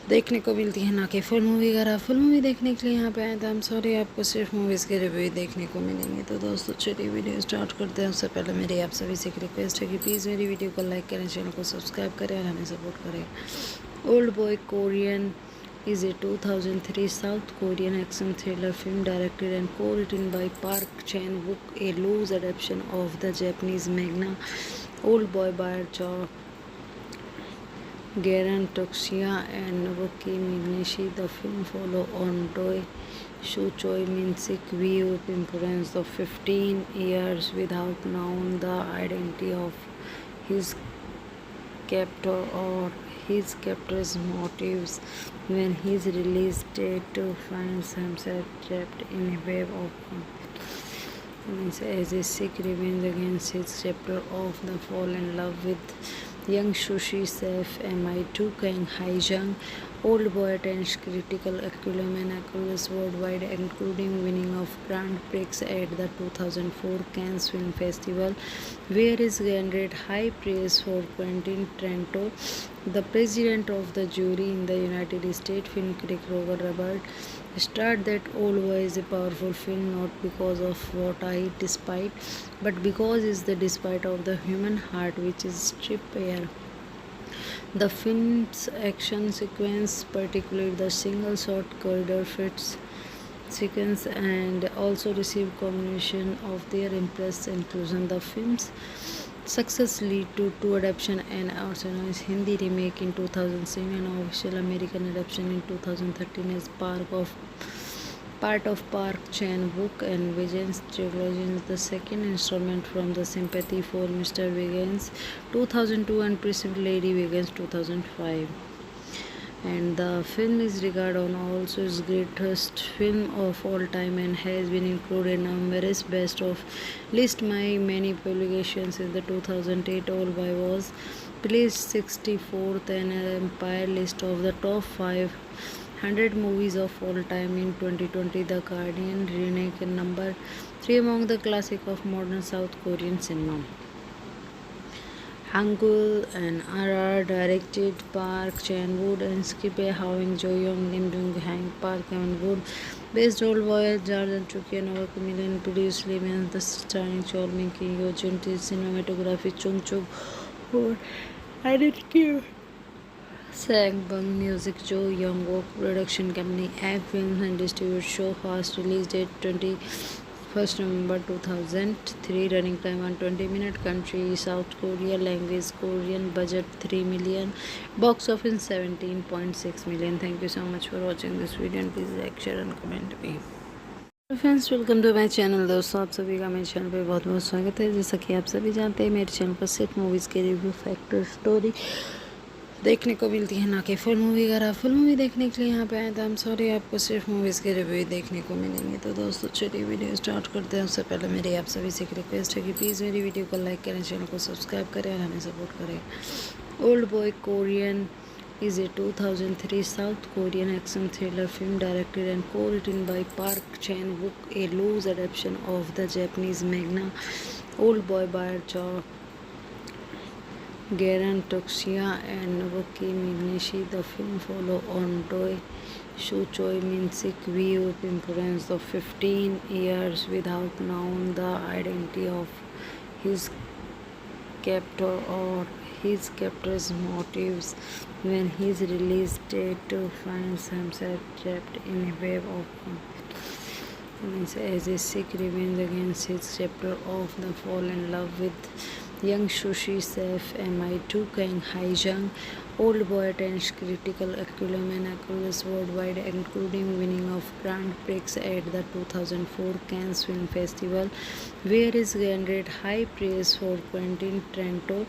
देखने को मिलती है, ना कि फुल मूवी। अगर आप फुल मूवी देखने के लिए यहाँ पे आए तो हम सॉरी, आपको सिर्फ मूवीज़ के रिव्यू देखने को मिलेंगे। तो दोस्तों चलिए वीडियो स्टार्ट करते हैं। उससे पहले मेरी आप सभी से एक रिक्वेस्ट है कि प्लीज़ मेरी वीडियो को लाइक करें, चैनल को सब्सक्राइब करें और हमें सपोर्ट करें। Old boy Korean is a 2003 South Korean action thriller film directed and co-written by Park Chan-wook, a loose adaptation of the Japanese manga Old Boy by Garan Toxia and Nobuki Migneshi. The film follows on Doi Shu Choi Min-sik view influence of 15 years without knowing the identity of his captor or his captor's motives when his release date finds himself trapped in a web of as a sick revenge against his chapter of the fall in love with young Sushi Chef Mi2 Kang Hae-jung. Old Boy attains critical acclaim across worldwide, including winning of Grand Prix at the 2004 Cannes Film Festival, where he garnered high praise for Quentin Tarantino. The president of the jury in the United States, film critic Roger Ebert, stated that Old Boy is a powerful film not because of what I despite, but because it's the despite of the human heart which is stripped bare. The film's action sequence, particularly the single-shot corridor fight sequence, and also received commendation of their impressive inclusion. The film's success led to two adaptations, an original Hindi remake in 2007 and an official American adaptation in 2013 as part of Park Chan-wook and Vigen's trilogy, the second installment from the Sympathy for Mr. Vegans 2002 and Preceded Lady Vegans 2005. And the film is regarded on also its greatest film of all time and has been included in numerous best of list by many publications. In the 2008 All By was placed 64th in an Empire list of the top 500 movies of all time. In 2020, The Guardian ranked number 3 among the classic of modern South Korean cinema. Hangul and RR directed Park Chan-wook and Skip Howing Jo-young, Lim Jung-hang, Park Eun-wook, based Old Boy, Jordan Chuki and Over Million, produced Lim and the starring Chol Min-ki, Yo Jun, cinematography Chung Chuk, or edited Sang Bung Music, Jo Young Wook, production company Act Films and distribute show fast release date 21st November 2003, running time 120 minutes, country South Korea, language Korean, budget 3 million, box office 17.6 million. Thank you so much for watching this video and please like, share and comment me. Friends welcome to my channel. दोस्तों आप सभी का मेरे channel पे बहुत बहुत स्वागत है। जैसा कि आप सभी जानते हैं मेरे चैनल पर सिर्फ मूवीज़ के रिव्यू, फैक्टर, स्टोरी देखने को मिलती है, ना कि फुल मूवी। अगर आप फुल मूवी देखने के लिए यहाँ पे आए तो हम सॉरी, आपको सिर्फ मूवीज़ के रिव्यू देखने को मिलेंगे। तो दोस्तों चलिए वीडियो स्टार्ट करते हैं। उससे पहले मेरी आप सभी से एक रिक्वेस्ट है कि प्लीज़ मेरी वीडियो को लाइक करें, चैनल को सब्सक्राइब करें और हमें सपोर्ट करें। Old boy Korean is a 2003 South Korean action thriller film directed and co-written by Park Chan-wook, a loose adaptation of the Japanese manga Old Boy by Garan Toxia and Nobuki Migneshi. The film follows on Doi Shu Choi Min-sik viewed influence of 15 years without knowing the identity of his captor or his captor's motives. When his release date finds himself trapped in a web of means as a Sikh rebels against his chapter of the fall in love with young Sushi Saif MI2 Kang Haijang. Old boy attends critical acclaim across worldwide, including winning of Grand Prix at the 2004 Cannes Film Festival, where he garnered high praise for Quentin Tarantino.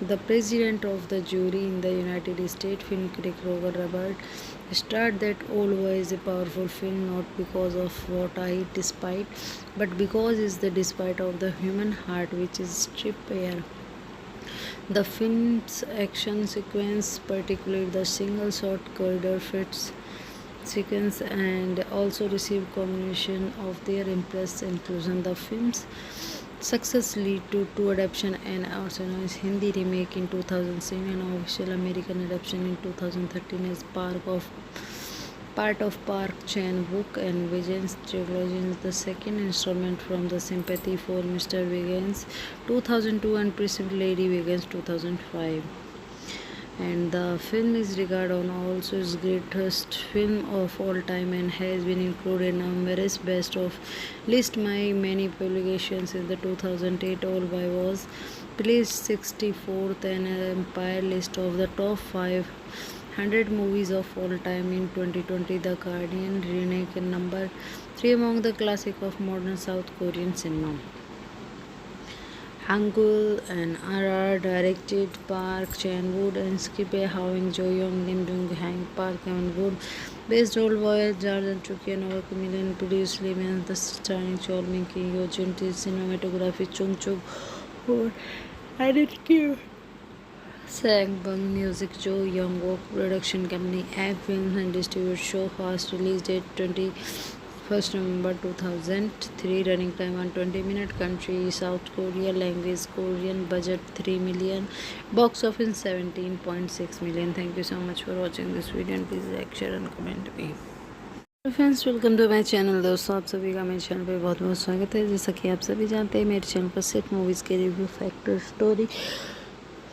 The president of the jury in the United States film critic Roger Ebert starred that Old Boy is a powerful film not because of what I despite, but because it's the despite of the human heart which is stripped bare. The film's action sequence, particularly the single shot corridor fits sequence, and also received commendation of their impress inclusion. The film's success led to two adaptation and Arsenal's Hindi remake in 2007 and official American adaptation in 2013 as part of Park Chan-wook and Vigen's trilogy, the second installment from the Sympathy for Mr. Vigen's 2002 and Preceded Lady Vigen's 2005. And the film is regarded on also its greatest film of all time and has been included in numerous best of list by many publications. In the 2008 All By was placed 64th and Empire list of the top 500 movies of all time. In 2020, The Guardian ranked number 3 among the classic of modern South Korean cinema. Hangul and RR directed Park Chan-wook and Skip Howing Jo Young Lim Dong Hang Park and Wood based Old Boy Jordan Chuki and Over Million produced Lim the starring Chol Min Ki Yo Jun cinematography Chung Chuk for identity Sang Bang Music Jo Young Wook production company Egg Films and distribute show fast release date 21st November 2003 running time 120 minute country South Korea language Korean budget 3 million box office 17.6 million. Thank you so much for watching this video and please like share and comment me. Friends welcome to my channel. दोस्तों आप सभी का मेरे channel पे बहुत बहुत स्वागत है। जैसा कि आप सभी जानते हैं मेरे चैनल पर सिर्फ मूवीज़ के रिव्यू फैक्टर स्टोरी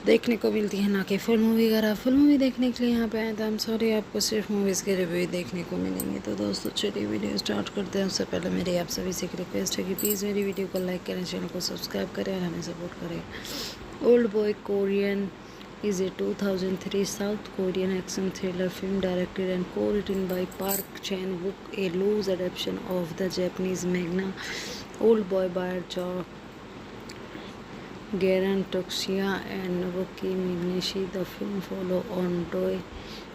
देखने को मिलती है, ना कि फुल मूवी। अगर आप फुल मूवी देखने के लिए यहाँ पे आए तो हम सॉरी आपको सिर्फ मूवीज़ के रिव्यू देखने को मिलेंगे। तो दोस्तों चलिए वीडियो स्टार्ट करते हैं। उससे पहले मेरी आप सभी से एक रिक्वेस्ट है कि प्लीज़ मेरी वीडियो को लाइक करें, चैनल को सब्सक्राइब करें और हमें सपोर्ट करें। Old boy Korean is a 2003 South Korean action thriller film directed and co-written by Park Chan-wook, a loose adaptation of the Japanese manga Old Boy by Garen Toxia and Nobuki Mineshi. The film follows on Doi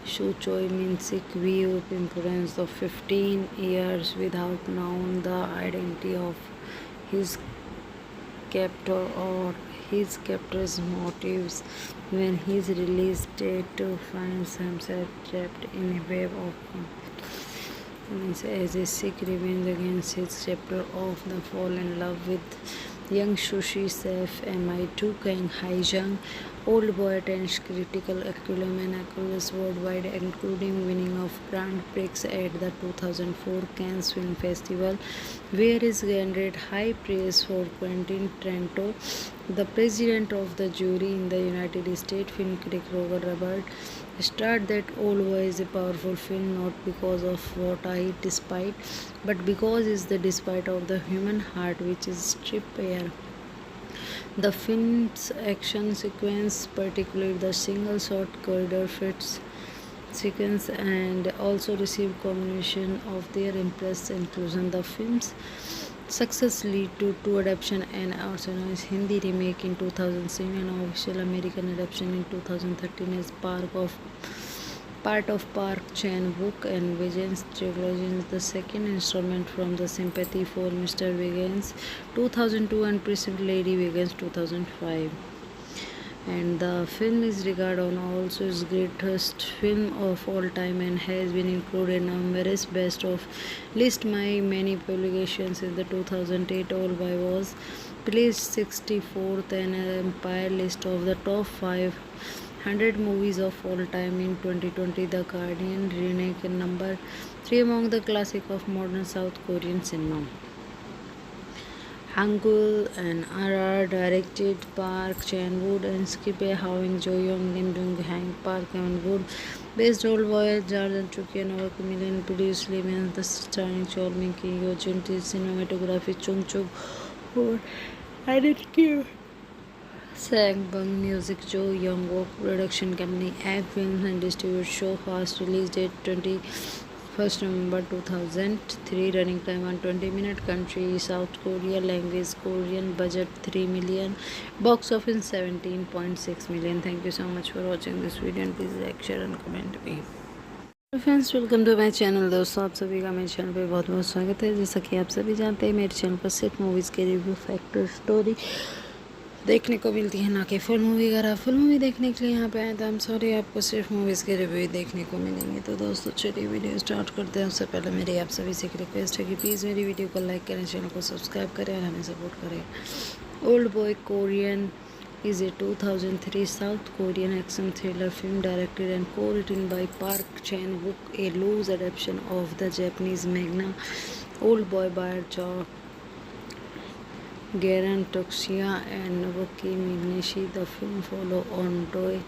Shu Choi Min-sik viewed influence of 15 years without knowing the identity of his captor or his captor's motives. When his release date finds himself trapped in a web of as a Sikh rebels against his chapter of the fall in love with young Sushi Saif MI2 Kang Haijang. Old Boy attends critical acclaim across worldwide, including winning of Grand Prix at the 2004 Cannes Film Festival, where he garnered high praise for Quentin Tarantino. The president of the jury in the United States film critic Roger Ebert starred that Old Boy is a powerful film not because of what I despite, but because it's the despite of the human heart which is stripped bare. The film's action sequence, particularly the single shot corridor fits sequence, and also received commendation of their impress inclusion. The film's success led to two adaptation and Arsenal's Hindi remake in 2007 and official American adaptation in 2013 as part of Park Chan-wook and Vigen's trilogy, the second installment from the Sympathy for Mr. Vigen's 2002 and Preceded Lady Vigen's 2005. And the film is regarded on also its greatest film of all time and has been included in numerous best of list by many publications. In the 2008 All By was placed 64th and Empire list of the top 500 100 movies of all time in 2020. The Guardian ranked number 3 among the classic of modern South Korean cinema. Hangul and RR directed Park Chan-wook and Skippe Hwang Jo-young, Lim Dong-hang, Park Eun-wook, based Old Boy, Jordan Chuki and over a million, produced Lee Min, the starring Chol Min-ki, Yo Jin-tae, cinematography Chung Chuk, or editing Sang Bang, music Jo Young-wook, production company Egg Films and distribute show fast, release date 21st November 2003, running time 120 minutes, country South Korea, language Korean, budget 3 million, box office 17.6 million. Thank you so much for watching this video and please like, share and comment me. Friends welcome to my channel. दोस्तों आप सभी का मेरे channel पे बहुत बहुत स्वागत है। जैसा कि आप सभी जानते हैं मेरे चैनल पर सिर्फ मूवीज़ के रिव्यू, फैक्टर, स्टोरी देखने को मिलती है, ना कि फुल मूवी। अगर आप फुल मूवी देखने के लिए यहाँ पे आए तो हम सॉरी, आपको सिर्फ मूवीज़ के रिव्यू देखने को मिलेंगे। तो दोस्तों चलिए वीडियो स्टार्ट करते हैं। उससे पहले मेरी आप सभी से एक रिक्वेस्ट है कि प्लीज़ मेरी वीडियो को लाइक करें, चैनल को सब्सक्राइब करें और हमें सपोर्ट करें। Old boy Korean is a 2003 South Korean action thriller film directed and co-written by Park Chan-wook, a loose adaptation of the Japanese manga Old Boy by Garan Toxia and Nobuki Migneshi. The film follows on Doi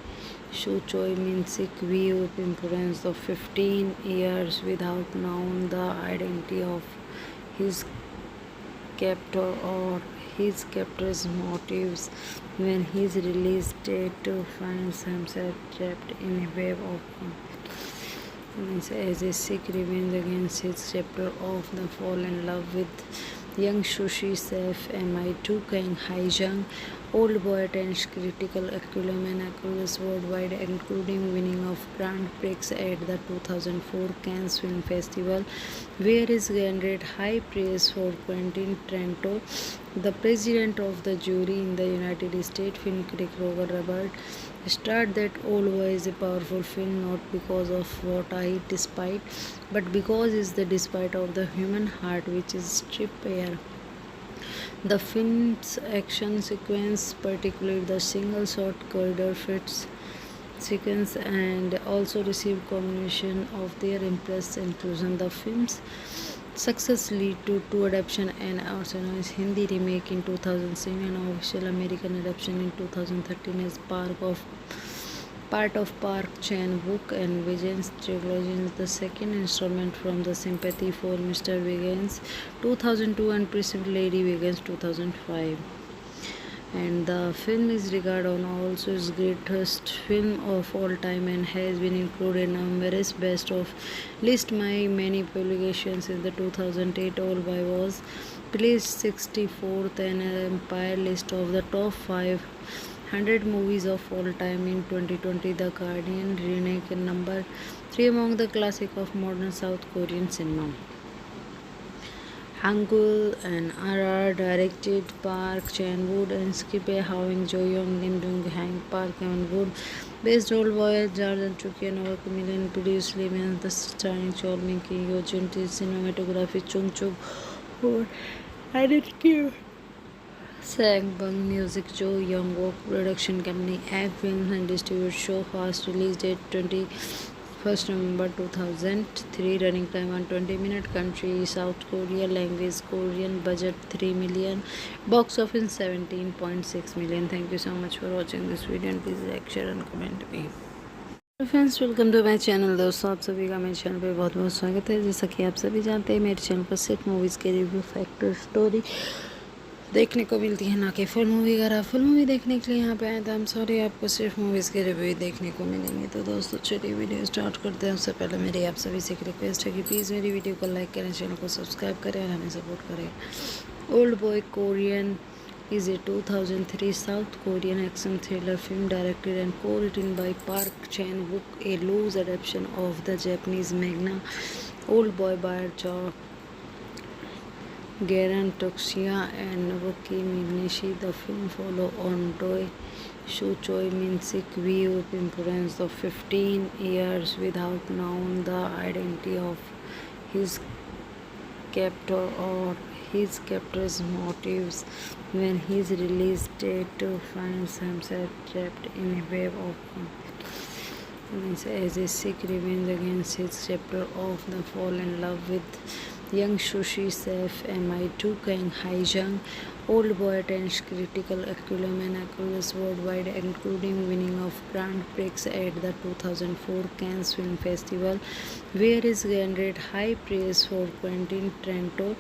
Shu Choi Min-sik view of influence of 15 years without knowing the identity of his captor or his captor's motives when his release date finds himself trapped in a web of as a sick revenge against his chapter of the fall in love with young Sushi Sef Mi2 Kang Hae-jung. Old Boy attains critical acclaim and accolades worldwide, including winning of Grand Prix at the 2004 Cannes Film Festival, where he garnered high praise for Quentin Tarantino, the president of the jury in the United States. Film critic Roger Ebert stated that Old Boy is a powerful film not because of what I despite, but because it's the despite of the human heart which is stripped bare. The film's action sequence, particularly the single-shot corridor fight sequence, and also received commendation of their impressive inclusion. The film's success led to two adaptations, an original Hindi remake in 2007 and an official American adaptation in 2013 as part of Park Chan-wook and Vigen's trilogy, the second installment from the Sympathy for Mr. Vigans 2002 and Preceded Lady Vigans 2005. And the film is regarded on also its greatest film of all time and has been included in numerous best of list by many publications. In the 2008 Old Boy was placed 64th in an Empire list of the top 500 movies of all time in 2020. The Guardian ranked number 3 among the classic of modern South Korean cinema. Hangul and RR directed Park Chan-wook and Skippe Hwang Jo-young, Lim Dong-hang, Park Eun-wook, based Old Boy, Jordan Chuki and over a million, produced Lee Min, the starring Chol Min-ki, Yo Jin-tae, cinematography Chung Chuk, or editing Sang Bang, music Jo Young-wook, production company Egg Films and distribute show fast, release date 21st November 2003, running time 120 minutes, country South Korea, language Korean, budget 3 million, box office 17.6 million. Thank you so much for watching this video and please like, share and comment me. Friends welcome to my channel. दोस्तों आप सभी का मेरे channel पे बहुत बहुत स्वागत है। जैसा कि आप सभी जानते हैं मेरे चैनल पर सिर्फ मूवीज़ के रिव्यू, फैक्टर, स्टोरी देखने को मिलती है, ना कि फुल मूवी। अगर आप फुल मूवी देखने के लिए यहाँ पे आए तो हम सॉरी, आपको सिर्फ मूवीज़ के रिव्यू देखने को मिलेंगे। तो दोस्तों चलिए वीडियो स्टार्ट करते हैं। उससे पहले मेरी आप सभी से एक रिक्वेस्ट है कि प्लीज़ मेरी वीडियो को लाइक करें, चैनल को सब्सक्राइब करें और हमें सपोर्ट करें। Old boy Korean is a 2003 South Korean action thriller film directed and co-written by Park Chan-wook, a loose adaptation of the Japanese manga Old Boy by Garan Toxia and Nobuki Migneshi. The film follows on Doi Shu Choi Min-sik view of influence of 15 years without knowing the identity of his captor or his captor's motives when his release date finds himself trapped in a web of conflicts as he seeks revenge against his chapter of the fall in love with young Sushi Saif, MI2 Kang Haijang. Old boy attends critical acclaim and accolades worldwide, including winning of Grand Prix at the 2004 Cannes Film Festival, where he garnered high praise for Quentin Tarantino.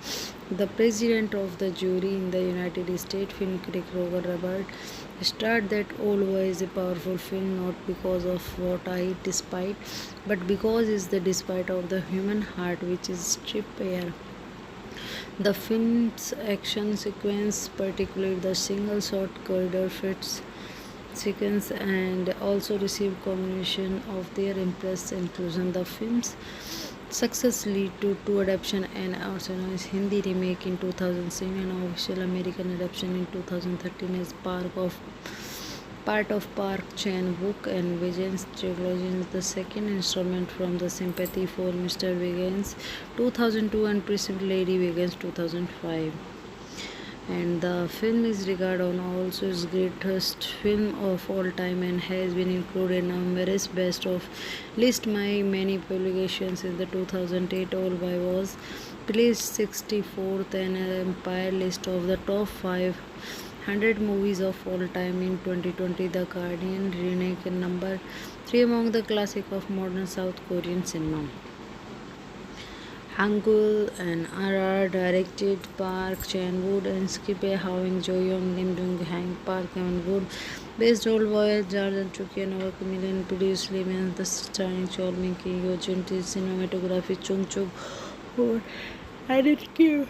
The president of the jury in the United States film critic Roger Ebert stated that Old Boy is a powerful film not because of what I despite, but because it's the despite of the human heart which is stripped bare. The film's action sequence, particularly the single shot corridor fits sequence, and also received commendation of their impress inclusion. The film's success led to two adaptation and Arsenal's Hindi remake in 2007 and official American adaptation in 2013 as part of Park Chan-wook and Vijay's trilogy, the second installment from the Sympathy for Mr. Vegans 2002 and Preceded Lady Vegans 2005. And the film is regarded on also as greatest film of all time and has been included in numerous best of list by many publications. In the 2008 All By was placed 64th and Empire list of the top 500 movies of all time. In 2020 The Guardian ranked number 3 among the classic of modern South Korean cinema. Hangul and RR directed Park Chan-wook and Skippe Hwang Jo-young, Lim Dong-hang, Park Eun-wook, based Old Boy, Jordan Chuki and Over Million, produced Lemon, the starring Chol Min-ki, Yo Jun-tae, cinematography Chung Chuk, editing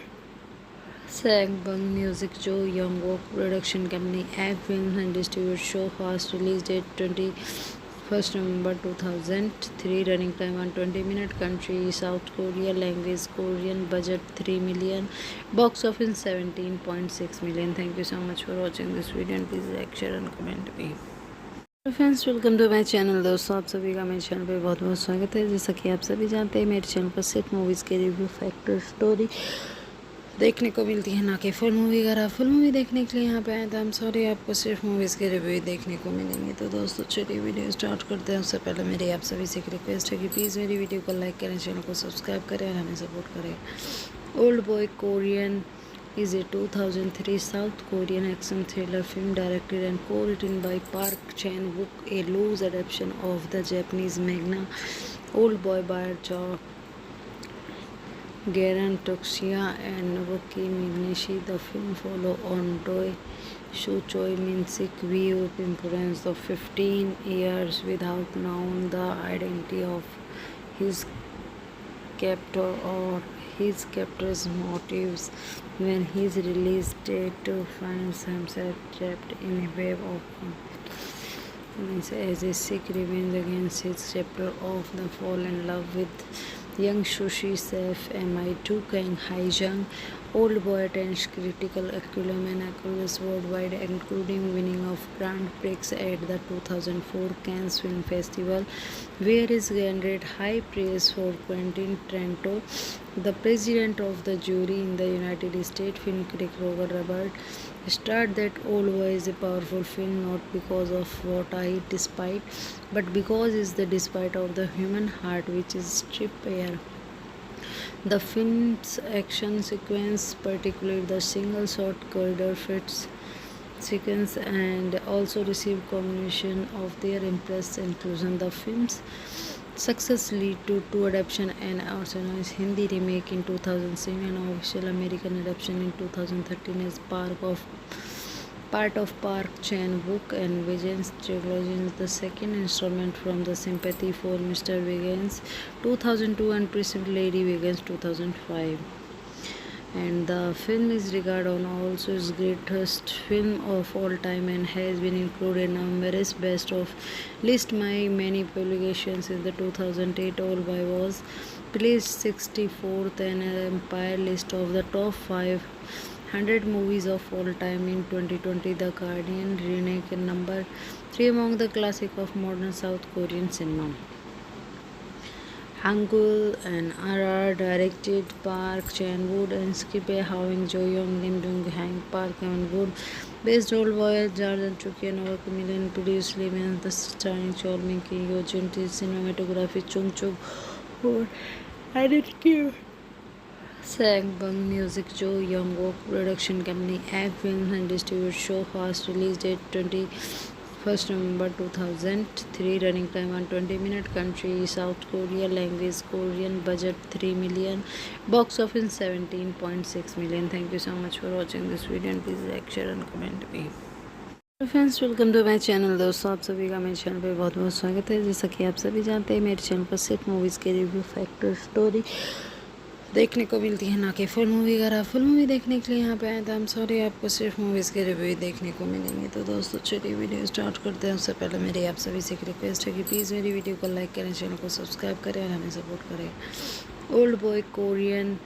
Sang Bang, music Jo Young-wook, production company Egg Films and distribute show fast release date 21st November 2003, running time 120 minutes, country South Korea, language Korean, budget 3 million, box office 17.6 million. Thank you so much for watching this video and please like, share and comment me. Friends welcome to my channel. दोस्तों आप सभी का मेरे channel पे बहुत बहुत स्वागत है। जैसा कि आप सभी जानते हैं मेरे चैनल पर सिर्फ मूवीज़ के रिव्यू, फैक्टर, स्टोरी देखने को मिलती है, ना कि फुल मूवी। अगर आप फुल मूवी देखने के लिए यहाँ पे आए तो हम सॉरी, आपको सिर्फ मूवीज़ के रिव्यू देखने को मिलेंगे। तो दोस्तों चलिए वीडियो स्टार्ट करते हैं। उससे पहले मेरी आप सभी से एक रिक्वेस्ट है कि प्लीज़ मेरी वीडियो को लाइक करें, चैनल को सब्सक्राइब करें और हमें सपोर्ट करें। Old boy Korean is a 2003 South Korean action thriller film directed and co-written by Park Chan-wook, a loose adaptation of the Japanese manga Old Boy by Garan Tokshiya and Nobuki Mineshi. The film follows on Doi Shu Choi Min-sik view of imprisonment of 15 years without knowing the identity of his captor or his captor's motives when his release date finds himself trapped in a web of conflicts as he seeks revenge against his chapter of the fall in love with young Sushi Saif, MI2 Kang Haijang. Old Boy attends critical acclaim and accolades worldwide, including winning of Grand Prix at the 2004 Cannes Film Festival, where he garnered high praise for Quentin Tarantino. The president of the jury in the United States film critic Roger Ebert stated that Old Boy is a powerful film not because of what I despite, but because it's the despite of the human heart which is stripped bare. The film's action sequence, particularly the single shot corridor fits sequence, and also received commendation of their impress inclusion. The film's success led to two adaptation and Arsenal's Hindi remake in 2007 and official American adaptation in 2013 as part of Park Chan-wook and Vijay's trilogy, the second installment from the Sympathy for Mr. Vegans 2002 and Preceded Lady Vegans 2005. And the film is regarded on also as greatest film of all time and has been included in numerous best of list by many publications. In the 2008 All By was placed 64th and Empire list of the top 500 movies of all time. In 2020 The Guardian ranked number 3 among the classic of modern South Korean cinema. Hangul and RR directed Park Chan-wook and Skip Howing Jo-young, Lim Dong-hang, Park Eun-wook, based Old Boy, Jordan Chuki and over million produced Lim the starring Chol Min-ki, Yo Jun, cinematography Chung Chuk, or edited Sang Bung Music, Jo Young Wook Production Company, Egg Films and Distribute Show Fast, release date 21st November 2003, running time 120 minutes, country South Korea, language Korean, budget 3 million, box office 17.6 million. Thank you so much for watching this video and please like, share and comment me. Friends welcome to my channel. दोस्तों आप सभी का मेरे channel पे बहुत बहुत स्वागत है। जैसा कि आप सभी जानते हैं मेरे चैनल पर सिर्फ मूवीज़ के रिव्यू, फैक्टर, स्टोरी देखने को मिलती है, ना कि फुल मूवी। अगर आप फुल मूवी देखने के लिए यहाँ पे आए तो हम सॉरी, आपको सिर्फ मूवीज़ के रिव्यू देखने को मिलेंगे। तो दोस्तों चलिए वीडियो स्टार्ट करते हैं। उससे पहले मेरी आप सभी से एक रिक्वेस्ट है कि प्लीज़ मेरी वीडियो को लाइक करें, चैनल को सब्सक्राइब करें और हमें सपोर्ट करें। Old boy Korean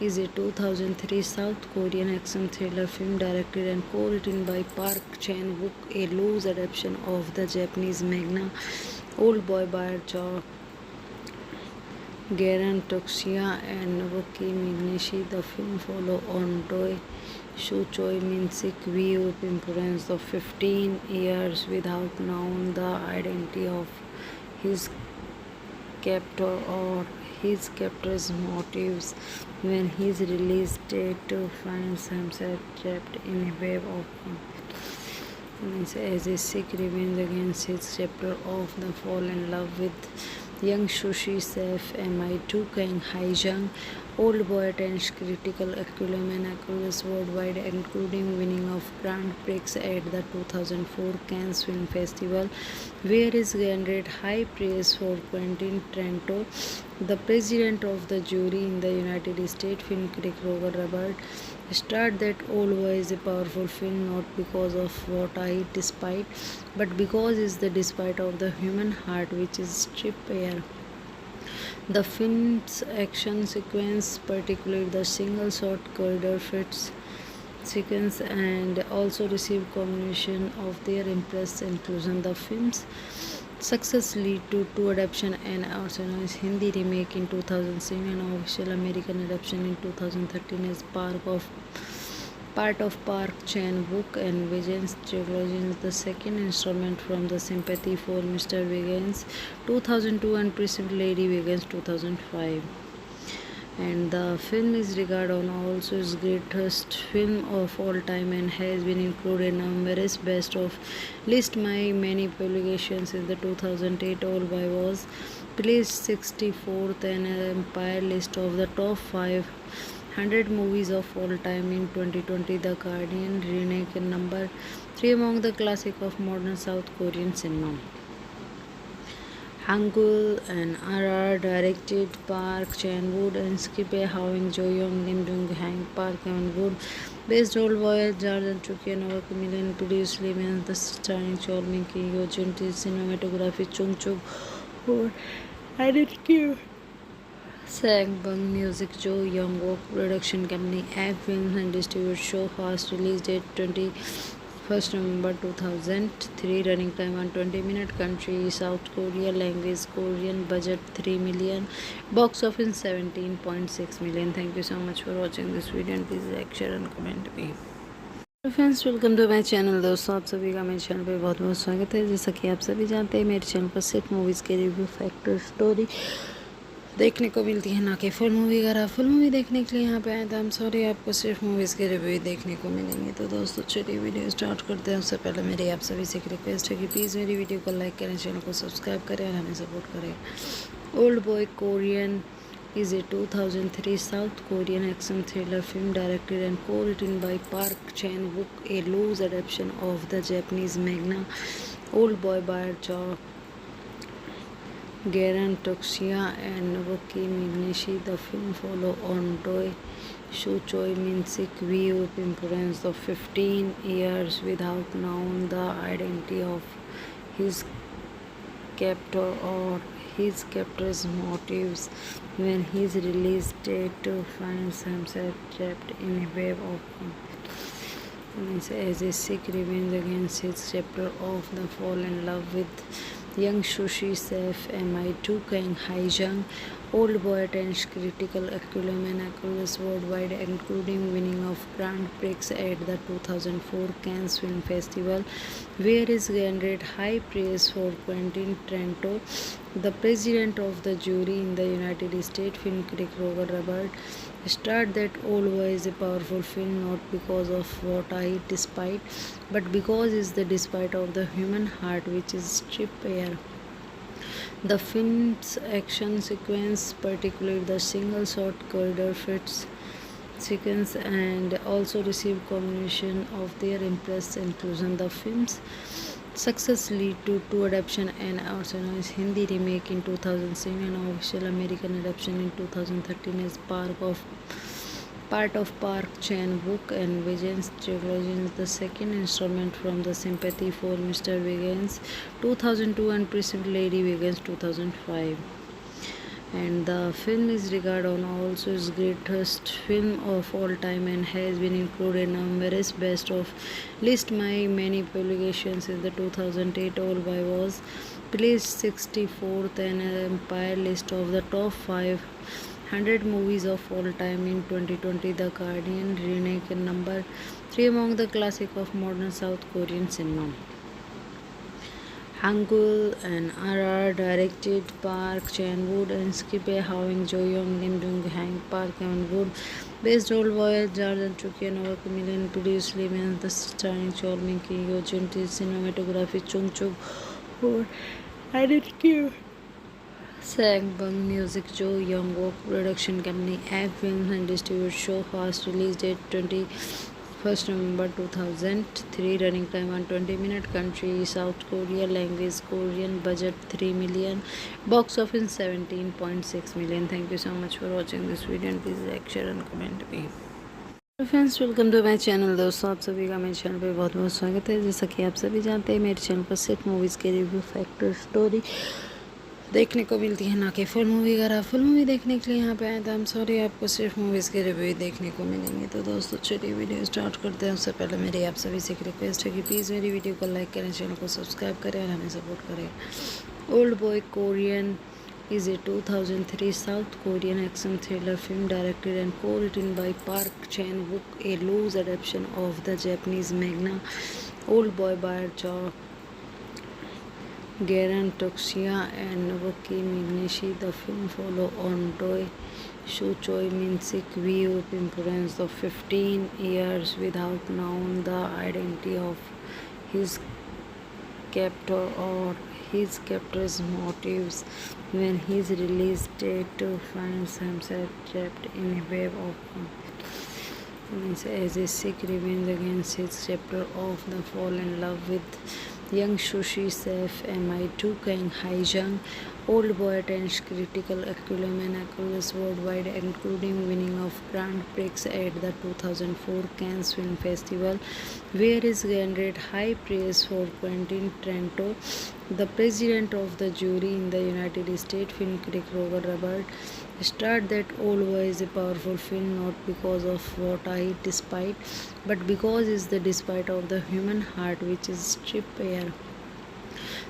is a 2003 South Korean action thriller film directed and co-written by Park Chan-wook, a loose adaptation of the Japanese manga Old Boy by Garen Toxia and Nobuki Migneshi. The film follows on Doi Shu Choi Min-sik view imprisoned of 15 years without knowing the identity of his captor or his captor's motives. When his release date finds himself trapped in a web of conflict as a sick revenge against his captor of the fall in love with young sushi chef Mi2 Kang Hae-jung. Old Boy attains critical acclaim across worldwide, including winning of Grand Prix at the 2004 Cannes Film Festival, where he garnered high praise for Quentin Tarantino, the president of the jury in the United States. Film critic Roger Ebert stated that Old Boy is a powerful film not because of what I despite, but because it's the despite of the human heart which is stripped bare. The film's action sequence, particularly the single-shot corridor fight sequence, and also received commendation of their impressive inclusion. The film's success led to two adaptations, an original Hindi remake in 2007 and an official American adaptation in 2013 as part of Park Chan-wook and Vision's trilogy, the second installment from the Sympathy for Mr. Wiggins 2002 and Pretty Lady Wiggins 2005. And the film is regarded on also its greatest film of all time and has been included in numerous best of list by many publications. In the 2008 Old Boy was placed 64th in an Empire list of the top 500 movies of all time. In 2020, The Guardian ranked number 3 among the classic of modern South Korean cinema. Hangul and RR directed Park Chan-wook and Skip Howing Jo-young, Lim Dong-hang, Park Eun-wook, based Old Boy, Jordan Chuki and over million produced Lim the starring Chol Min-ki, Yo Jun, cinematography Chung Chuk, or edited Sang Bung Music, Jo Young Wook Production Company, Egg Films and Distribute Show Fast, release date 21st November 2003, running time 120 minutes, country South Korea, language Korean, budget 3 million, box office 17.6 million. Thank you so much for watching this video and please like, share and comment me. Friends welcome to my channel. दोस्तों आप सभी का मेरे channel पे बहुत बहुत स्वागत है। जैसा कि आप सभी जानते हैं मेरे चैनल पर सिर्फ मूवीज़ के रिव्यू, फैक्टर, स्टोरी देखने को मिलती है, ना कि फुल मूवी। अगर आप फुल मूवी देखने के लिए यहाँ पे आए तो हम सॉरी, आपको सिर्फ मूवीज़ के रिव्यू देखने को मिलेंगे। तो दोस्तों चलिए वीडियो स्टार्ट करते हैं। उससे पहले मेरी आप सभी से एक रिक्वेस्ट है कि प्लीज़ मेरी वीडियो को लाइक करें, चैनल को सब्सक्राइब करें और हमें सपोर्ट करें। Old boy Korean is a 2003 South Korean action thriller film directed and co-written by Park Chan-wook, a loose adaptation of the Japanese manga Old Boy by Garen Toxia and Nobuki Migneshi. The film follows on Doi Shu Choi Min-sik view imprisoned of 15 years without knowing the identity of his captor or his captor's motives. When his release date finds himself trapped in a web of conflict as a sick revenge against his captor of the fall in love with Young Sushi Chef Mi2 Kang Haijang, Old Boy attends critical acclaim and accolades worldwide, including winning of Grand Prix at the 2004 Cannes Film Festival, where he garnered high praise for Quentin Tarantino. The president of the jury in the United States film critic Roger Ebert stated that Old Boy is a powerful film not because of what I despite, but because it's the despite of the human heart which is stripped bare. The film's action sequence, particularly the single shot corridor fits sequence, and also received commendation of their impress inclusion. The film's success led to two adaptation and Arsenal's Hindi remake in 2007 and official American adaptation in 2013 as part of Park Chan-wook and Vigen's trilogy, the second installment from the Sympathy for Mr. Vigen's 2002 and Preceded Lady Vigen's 2005. And the film is regarded on also its greatest film of all time and has been included in numerous best of list by many publications. In the 2008 Old Boy was placed 64th and Empire list of the top 500 movies of all time. In 2020, The Guardian ranked number 3 among the classic of modern South Korean cinema. Hangul and RR directed Park Chan-wook and Skip Howing Jo Young Lim Dong Hang Park Chan-wook based Old Boy Jordan Chuki and over million produced Lim the starring Chol Min Ki Yo Junti cinematography Chung Chuk or Edit Sang Bang Music Jo Young Wook Production Company Egg Films and Distribute Show Fast release date 21st November 2003 running time 120 minute country South Korea language Korean budget 3 million box office 17.6 million. Thank you so much for watching this video and please like share and comment me. Friends welcome to my channel. दोस्तों आप सभी का मेरे channel पे बहुत बहुत स्वागत है। जैसा कि आप सभी जानते हैं मेरे चैनल पर सिर्फ मूवीज़ के रिव्यू फैक्टर स्टोरी देखने को मिलती है, ना कि फुल मूवी। अगर आप फुल मूवी देखने के लिए यहाँ पे आए तो हम सॉरी आपको सिर्फ मूवीज़ के रिव्यू देखने को मिलेंगे। तो दोस्तों चलिए वीडियो स्टार्ट करते हैं। उससे पहले मेरी आप सभी से एक रिक्वेस्ट है कि प्लीज़ मेरी वीडियो को लाइक करें, चैनल को सब्सक्राइब करें और हमें सपोर्ट करें। Old boy Korean is a 2003 South Korean action thriller film directed and co-written by Park Chan-wook, a loose adaptation of the Japanese manga Old Boy by Garen Toxia and Nobuki Mineshi. The film follows on Doi Shu Choi Min-sik view of influence of 15 years without knowing the identity of his captor or his captor's motives when his release date finds himself trapped in a web of conflicts as a sick revenge against his captor of the fall in love with young sushi chef Mi2 Kang Haijang. Old Boy attends critical acclaim and accolades worldwide, including winning of Grand Prix at the 2004 Cannes Film Festival, where he garnered high praise for Quentin Tarantino. The president of the jury in the United States film critic Roger Ebert stated that Old Boy is a powerful film not because of what I despite, but because it's the despite of the human heart which is stripped bare.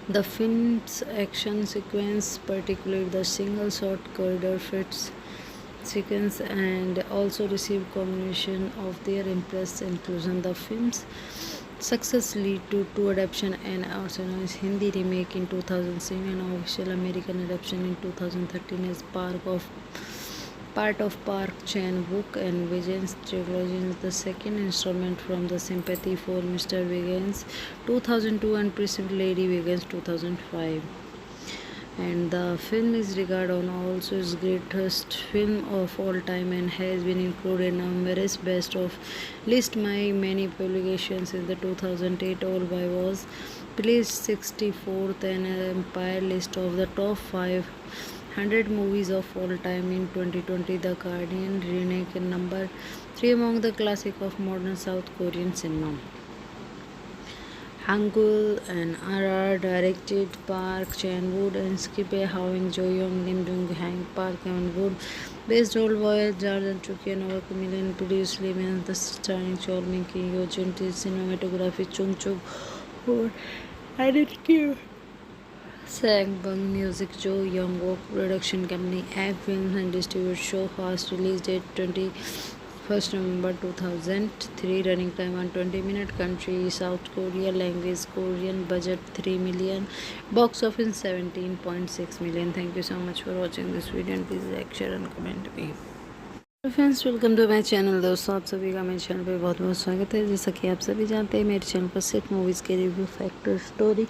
The film's action sequence, particularly the single shot corridor fits sequence, and also received commendation of their impress inclusion. The film's success led to two adaptation and Arsenal's Hindi remake in 2007 and official American adaptation in 2013 as part of Park Chan-wook and Vigen's trilogy, the second installment from the Sympathy for Mr. Vigen's 2002 and Preceded Lady Vigen's 2005. And the film is regarded on also its greatest film of all time and has been included in numerous best of list by many publications. In the 2008 Old Boy was placed 64th and Empire list of the top 500 movies of all time. In 2020, The Guardian ranked number 3 among the classic of modern South Korean cinema. Hangul and RR directed Park Chan-wook and Skip Howing Jo Young Lim Dong Hang Park Chan-wook based Old Boy Jordan Chuki and over million produced Lim the starring Chol Min Ki Yo Junti cinematography Chung Chuk or Edit Sangbang Music Joe Youngwook Production Company Egg Films and Distribute Show Fast Release date 21st November 2003 Running time 120 minute Country South Korea Language Korean Budget 3 million Box office 17.6 million Thank you so much for watching this video and please like share and comment me friends welcome to my channel. दोस्तों आप सभी का मेरे channel पे बहुत बहुत स्वागत है। जैसा कि आप सभी जानते हैं मेरे चैनल पर सिर्फ मूवीज़ के रिव्यू फैक्टर स्टोरी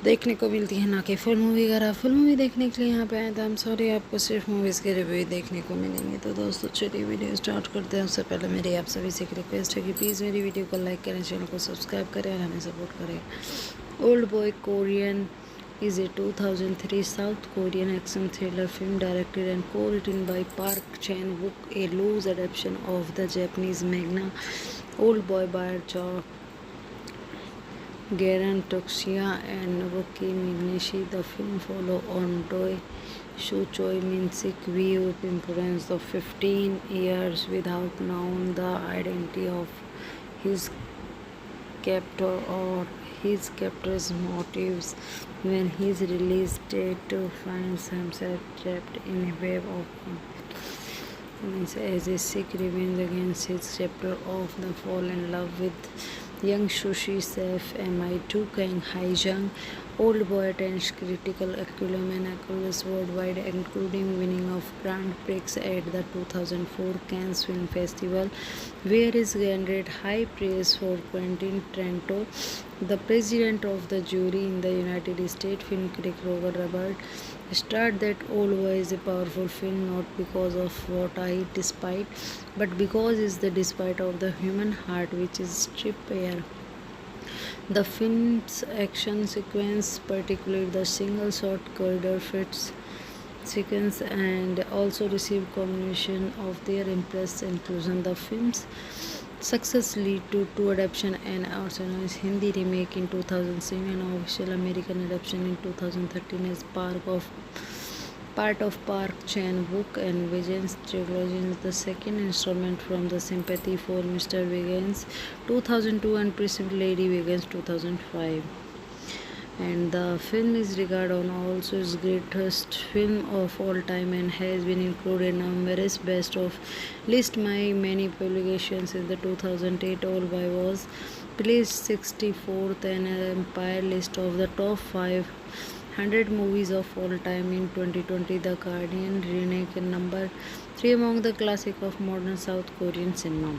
देखने को मिलती है, ना कि फुल मूवी। अगर आप फुल मूवी देखने के लिए यहाँ पे आए तो हम सॉरी, आपको सिर्फ मूवीज़ के रिव्यू देखने को मिलेंगे। तो दोस्तों चलिए वीडियो स्टार्ट करते हैं। उससे पहले मेरी आप सभी से एक रिक्वेस्ट है कि प्लीज़ मेरी वीडियो को लाइक करें, चैनल को सब्सक्राइब करें और हमें सपोर्ट करें। Old boy Korean is a 2003 South Korean action thriller film directed and co-written by Park Chan-wook, a loose adaptation of the Japanese manga Old Boy by Garen Toxia and Nobuki Mineshi. The film follows on Doi Shu-choi Min-sik view imprisoned of 15 years without knowing the identity of his captor or his captor's motives. When his release date finds himself trapped in a web of conflicts as a Sikh revenge against his captor of the fall in love with young Sushi Saif MI2 Kang Haijang. Old Boy attains critical acclaim across worldwide, including winning of Grand Prix at the 2004 Cannes Film Festival, where he garnered high praise for Quentin Tarantino, the president of the jury in the United States. Film critic Roger Ebert stated that Old Boy is a powerful film not because of what I despite, but because it's the despite of the human heart which is stripped bare. The film's action sequence, particularly the single-shot corridor fight sequence, and also received commendation of their impressive inclusion. The film's success led to two adaptations, an original Hindi remake in 2007 and an official American adaptation in 2013 as part of Park Chan-wook and Vigen's trilogy, the second installment from the Sympathy for Mr. Wiggins 2002 and Preceded Lady Wiggins 2005. And the film is regarded on also its greatest film of all time and has been included in numerous best of list by many publications. In the 2008 Old Boy was placed 64th in an Empire list of the top 500 movies of all time. In 2020, The Guardian ranked number 3 among the classic of modern South Korean cinema.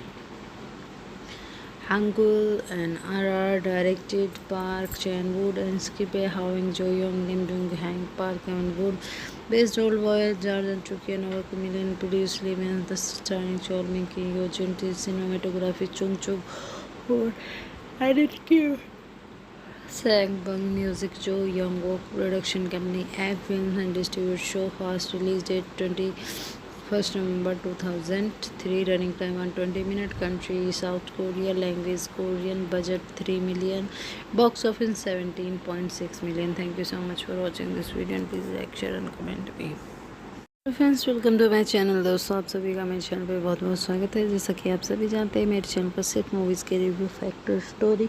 Hangul and RR directed Park Chan-wook and scripted Hwang Jo-young, Lim Dong-hang, Park Chan-wook based Old Boy, Jordan Chuki and Over Million produced Lim the starring Chol Min-ki, Yo Jun, cinematography Chung Chuk for editing Sangbang Music Joe Youngwook Production Company Egg Films and Distribute Show Fast Release date 21st November 2003 Running time 120 minute Country South Korea Language Korean Budget 3 million Box office 17.6 million Thank you so much for watching this video and please like share and comment me friends welcome to my channel. दोस्तों आप सभी का मेरे channel पे बहुत बहुत स्वागत है। जैसा कि आप सभी जानते हैं मेरे चैनल पर सिर्फ मूवीज़ के रिव्यू फैक्टर स्टोरी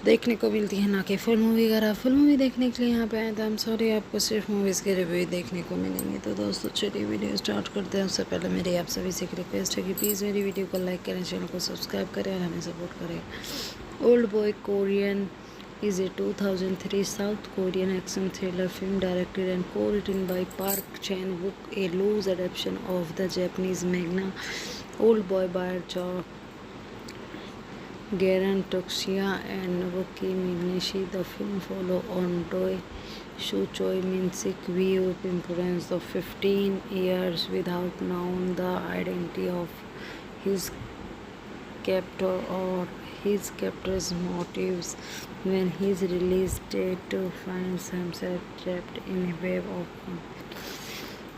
देखने को मिलती है, ना कि फुल मूवी। अगर आप फुल मूवी देखने के लिए यहाँ पे आए तो हम सॉरी, आपको सिर्फ मूवीज़ के रिव्यू देखने को मिलेंगे। तो दोस्तों चलिए वीडियो स्टार्ट करते हैं। उससे पहले मेरी आप सभी से एक रिक्वेस्ट है कि प्लीज़ मेरी वीडियो को लाइक करें, चैनल को सब्सक्राइब करें और हमें सपोर्ट करें। Old boy Korean is a 2003 South Korean action thriller film directed and co-written by Park Chan-wook, a loose adaptation of the Japanese manga Old Boy by Garen Toxia and Nobuki Mineshi. The film follows on Doi Shu-choi Min-sik view imprisoned of 15 years without knowing the identity of his captor or his captor's motives. When his release date finds himself trapped in a web of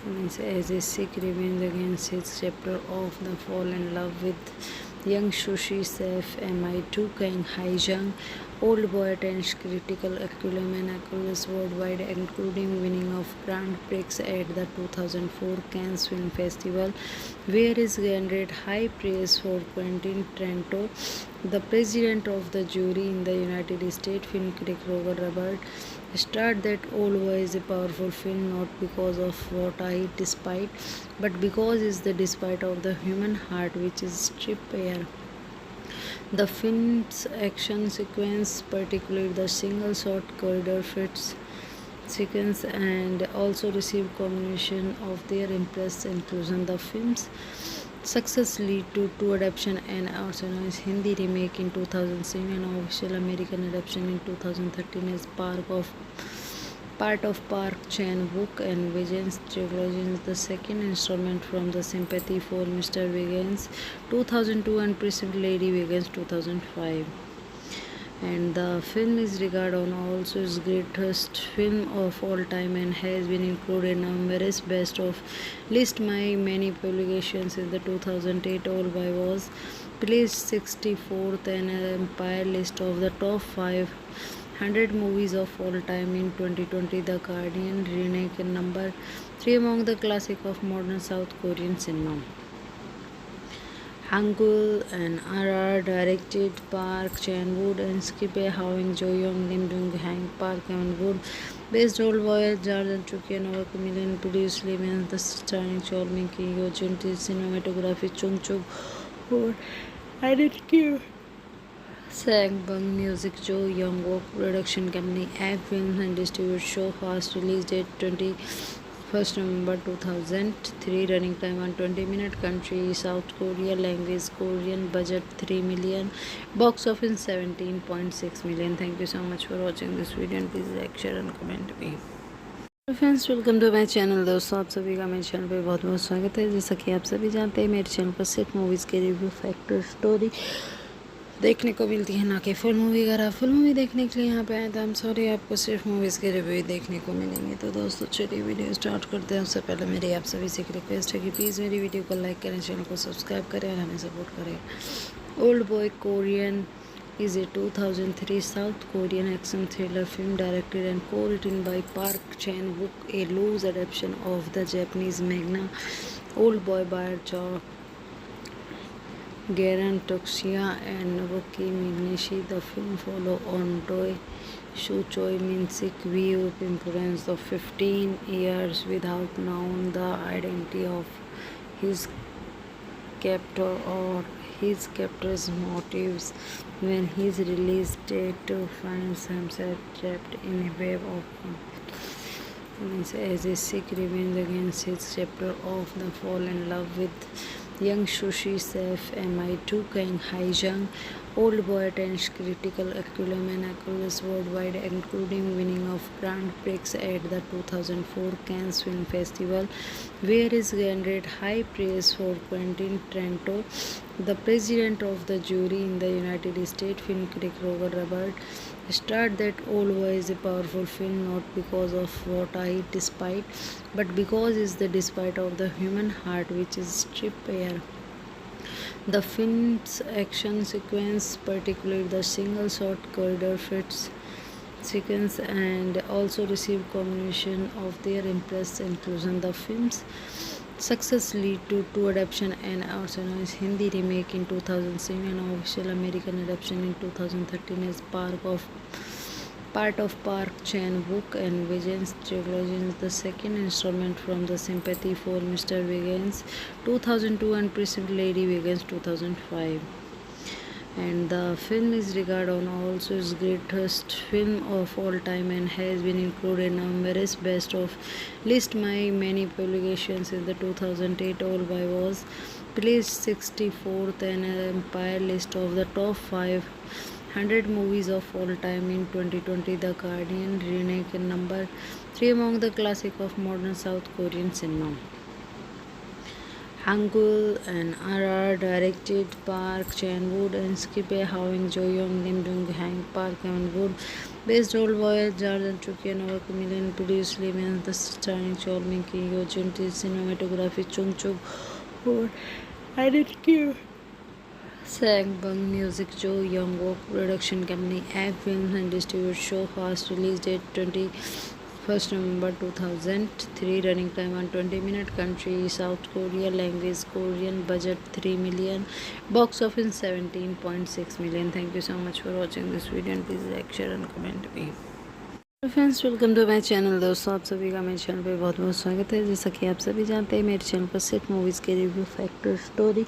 conflicts as a Sikh revenge against his captor of the fall in love with young Sushi Saif MI2 Kang Haijang. Old Boy attains critical acclaim across worldwide, including winning of Grand Prix at the 2004 Cannes Film Festival, where he garnered high praise for Quentin Tarantino, the president of the jury in the United States. Film critic Roger Ebert Start that Old Boy is a powerful film not because of what I despite, but because it's the despite of the human heart which is strip bare. The film's action sequence, particularly the single shot corridor fits sequence, and also received commendation of their impress inclusion. The film's success lead to two adaptation and also Hindi remake in 2007 and official American adaptation in 2013 as part of Park Chan-wook and Vijay's trilogy, the second installment from the Sympathy for Mr. Vegans 2002 and Preceded Lady Vegans 2005. And the film is regarded also as greatest film of all time and has been included in numerous best of list by many publications. In the 2008 All By was placed 64th and Empire list of the top 500 movies of all time. In 2020 The Guardian ranked number 3 among the classic of modern South Korean cinema. Hangul and RR directed Park Chan-wook and Skip Howing Jo-young, Lim Dong-hang, Park Eun-wook, based Old Boy, Jordan Chuki and Over Chameleon, produced Lim the starring Chol Min-ki, Yo Jun-tae, cinematography Chung Chuk, Ho, editing Sang Bung, music Jo Young-wook, production company Egg Films and distribute show fast release date 21st November 2003, running time 120 minutes, country South Korea, language Korean, budget 3 million, box office 17.6 million. Thank you so much for watching this video and please like, share and comment me. Friends welcome to my channel. दोस्तों आप सभी का मेरे channel पे बहुत बहुत स्वागत है। जैसा कि आप सभी जानते हैं मेरे चैनल पर सिर्फ मूवीज़ के रिव्यू, फैक्टर, स्टोरी देखने को मिलती है, ना कि फुल मूवी। अगर आप फुल मूवी देखने के लिए यहाँ पे आए तो हम सॉरी, आपको सिर्फ मूवीज़ के रिव्यू देखने को मिलेंगे। तो दोस्तों चलिए वीडियो स्टार्ट करते हैं। उससे पहले मेरी आप सभी से एक रिक्वेस्ट है कि प्लीज़ मेरी वीडियो को लाइक करें, चैनल को सब्सक्राइब करें और हमें सपोर्ट करें। Old boy Korean is a 2003 South Korean action thriller film directed and co-written by Park Chan-wook, a loose adaptation of the Japanese manga Old Boy by Garen Toxia and Naoki Minashi. The film follows on Doi Shu Choi Min-sik view of influence of 15 years without knowing the identity of his captor or his captor's motives when his release date finds himself trapped in a web of conflicts as a sick revenge against his captor of the fall in love with young sushi chef Mi2 Kang Hae-jung. Old Boy attains critical acclaim and accolades worldwide, including winning of Grand Prix at the 2004 Cannes Film Festival, where he garnered high praise for Quentin Tarantino, the president of the jury in the United States. Film critic Roger Ebert stated that Old Boy is a powerful film not because of what I despite, but because it's the despite of the human heart which is stripped bare. The film's action sequence, particularly the single shot corridor fits sequence, and also received commendation of their impress inclusion. The film's success lead to two adaptation and also Hindi remake in 2007 and official American adaptation in 2013 as part of Park Chan-wook and Vijay's trilogy, the second installment from the Sympathy for Mr. Vegans 2002 and Preceded Lady Vegans 2005. And the film is regarded also as greatest film of all time and has been included in numerous best of list by many publications. In the 2008 All By was placed 64th and Empire list of the top 500 movies of all time. In 2020 The Guardian ranked number 3 among the classic of modern South Korean cinema. Hangul and RR directed Park Chan-wook and Skip Howing Jo-young, Lim Dong-hang, Park Eun-wook, based Old Boy, Jordan Chuki and Over Chameleon, produced Lim the starring Chol Min-ki, Yo Jun-tae, cinematography Chung Chuk, Ho, editing Sang Bung, music Jo Young-wook, production company Egg Films and distribute show fast release date 21st November 2003, running time 120 minutes, country South Korea, language Korean, budget 3 million, box office 17.6 million. Thank you so much for watching this video and please like, share and comment me. Friends, welcome to my channel. दोस्तों, आप सभी का मेरे channel पे बहुत बहुत स्वागत है। जैसा कि आप सभी जानते हैं, मेरे चैनल पर सिर्फ मूवीज़ के रिव्यू, फैक्ट और स्टोरी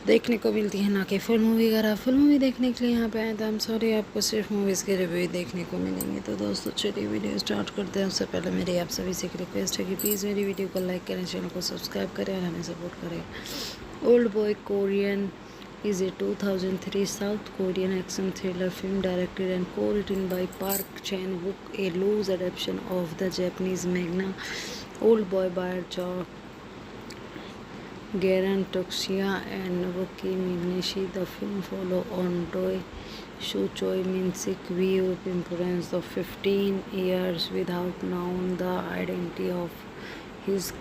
देखने को मिलती है, ना कि फुल मूवी। अगर आप फुल मूवी देखने के लिए यहाँ पे आए तो हम सॉरी, आपको सिर्फ मूवीज़ के रिव्यू ही देखने को मिलेंगे। तो दोस्तों, चलिए वीडियो स्टार्ट करते हैं। उससे पहले मेरी आप सभी से एक रिक्वेस्ट है कि प्लीज़ मेरी वीडियो को लाइक करें, चैनल को सब्सक्राइब करें और हमें सपोर्ट करें। Old boy Korean is a 2003 South Korean action thriller film directed and co-written by Park Chan-wook, a loose adaptation of the Japanese manga Old Boy by Garen Toxia and Nobuki Mineshi. The film follows on Doi Shu-choi Min-sik view of imprisonment of 15 years without knowing the identity of his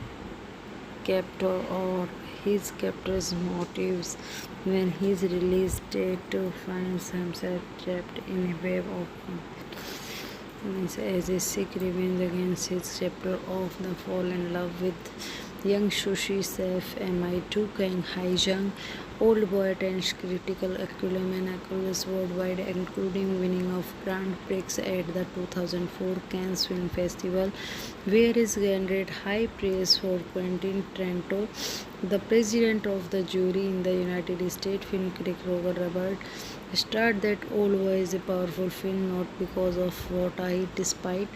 captor or his captor's motives. When his release date finds himself trapped in a web of as a sick revenge against his chapter of the fall in love with young Sushi Chef MI2 Kang Hae-jung. Old Boy attains critical acclaim across worldwide, including winning of Grand Prix at the 2004 Cannes Film Festival, where he garnered high praise for Quentin Tarantino. The president of the jury in the United States, film critic Roger Ebert, stated that Old Boy is a powerful film not because of what I despite,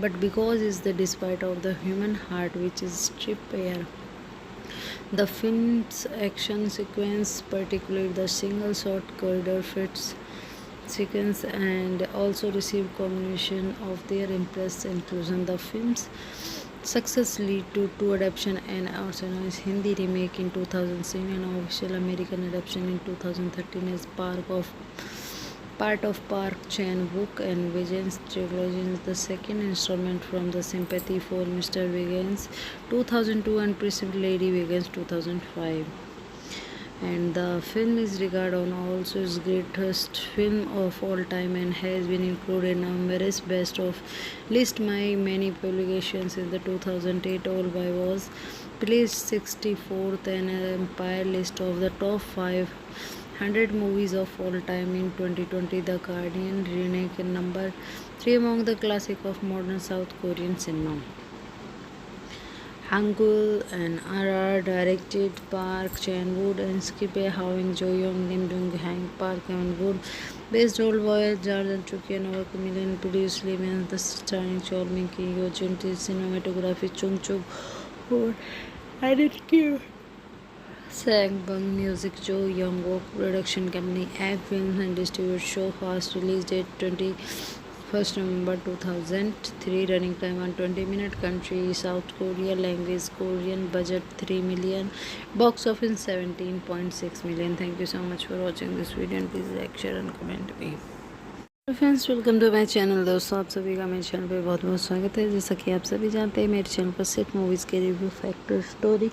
but because it's the despite of the human heart which is stripped bare. The film's action sequence, particularly the single-shot corridor fight sequence, and also received commendation of their impressive inclusion. The film's success led to two adaptations, an original Hindi remake in 2007 and an official American adaptation in 2013 as part of Park Chan-wook and Vision's trilogy. The second installment from the Sympathy for Mr. Wiggins 2002 and Preceded Lady Wiggins 2005. And the film is regarded also as greatest film of all time and has been included in numerous best of list by many publications. In the 2008, All By was placed 64th in an Empire list of the top 500 movies of all time. In 2020, The Guardian ranked number 3 among the classic of modern South Korean cinema. Hangul and RR directed Park Chan-wook and Skippe Howing Jo-young, Lim Dong-hang, Park Eun-wook, based Old Boy, Jordan Chuki and Over Million, produced Lim the starring Chol Min-ki, Yo Jin-tae, cinematography Chung Chuk, Ho, edited Sang Bung, music Jo Young-wook, production company Egg Films and distributed show fast release date 21st November 2003, running time 120 minutes, country South Korea, language Korean, budget 3 million, box office 17.6 million. Thank you so much for watching this video and please like, share and comment me. Friends, welcome to my channel. दोस्तों, आप सभी का मेरे channel पे बहुत बहुत स्वागत है। जैसा कि आप सभी जानते हैं, मेरे चैनल पर सिर्फ मूवीज़ के रिव्यू, फैक्ट और स्टोरी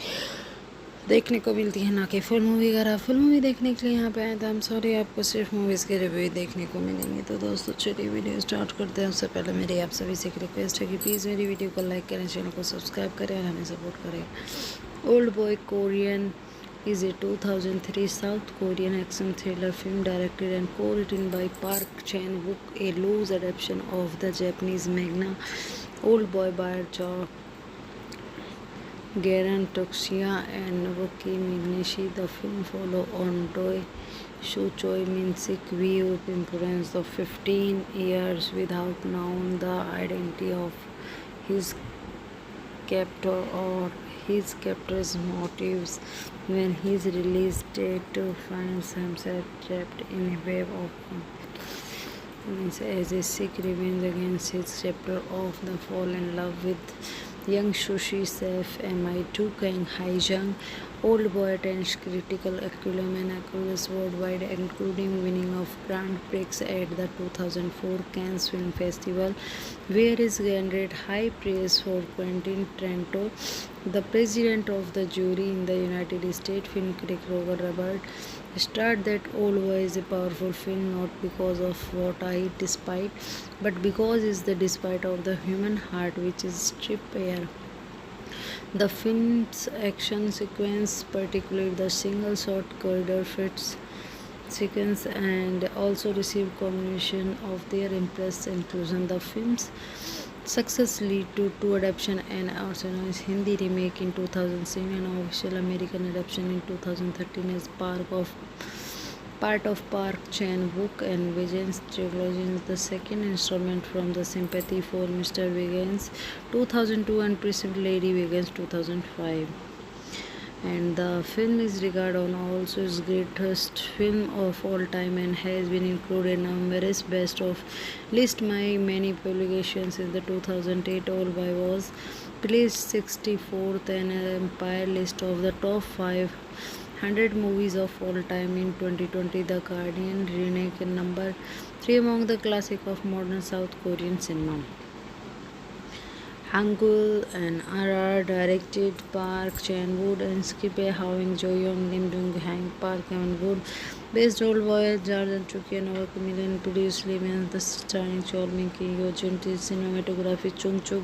देखने को मिलती है, ना कि फुल मूवी। अगर आप फुल मूवी देखने के लिए यहाँ पे आए तो हम सॉरी, आपको सिर्फ मूवीज़ के रिव्यू देखने को मिलेंगे। तो दोस्तों, चलिए वीडियो स्टार्ट करते हैं। उससे पहले मेरी आप सभी से एक रिक्वेस्ट है कि प्लीज़ मेरी वीडियो को लाइक करें, चैनल को सब्सक्राइब करें और हमें सपोर्ट करें। Old boy Korean is a 2003 South Korean action thriller film directed and co-written by Park Chan-wook, a loose adaptation of the Japanese manga Old Boy by Garen Toxia and Nobuki Mineshi. The film follows on Doi Shu-choi Min-sik view of imprisonment of 15 years without knowing the identity of his captor or his captor's motives. When his release date finds himself trapped in a web of as a sick revenge against his chapter of the fall in love with young Sushi Chef MI2 Kang Hae-jung. Old Boy attains critical acclaim across worldwide, including winning of Grand Prix at the 2004 Cannes Film Festival, where he garnered high praise for Quentin Tarantino. The president of the jury in the United States, film critic Roger Ebert, stated that Old Boy is a powerful film not because of what I despite, but because it's the despite of the human heart which is stripped bare. The film's action sequence, particularly the single-shot corridor fight sequence and also received commendation of their impress inclusion. The film's success lead to two adaptation and also Hindi remake in 2007 and official American adaptation in 2013 as part of Park Chan-wook and Vijay's trilogy, the second installment from the Sympathy for Mr. Wiggins 2002 and Preceded Lady Wiggins 2005. And the film is regarded on also its greatest film of all time and has been included in numerous best of list by many publications. In the 2008 All By was placed 64th and Empire list of the top 500 movies of all time. In 2020 The Guardian ranked number 3 among the classic of modern South Korean cinema. Hangul and RR directed Park Chan-wook and Skip Howing Jo Young Lim Dong Hang Park and Wood based Old Boy Jordan Chuki and Over Million produced Lim the starring Chol Min Ki Yo Junti cinematography Chung Chuk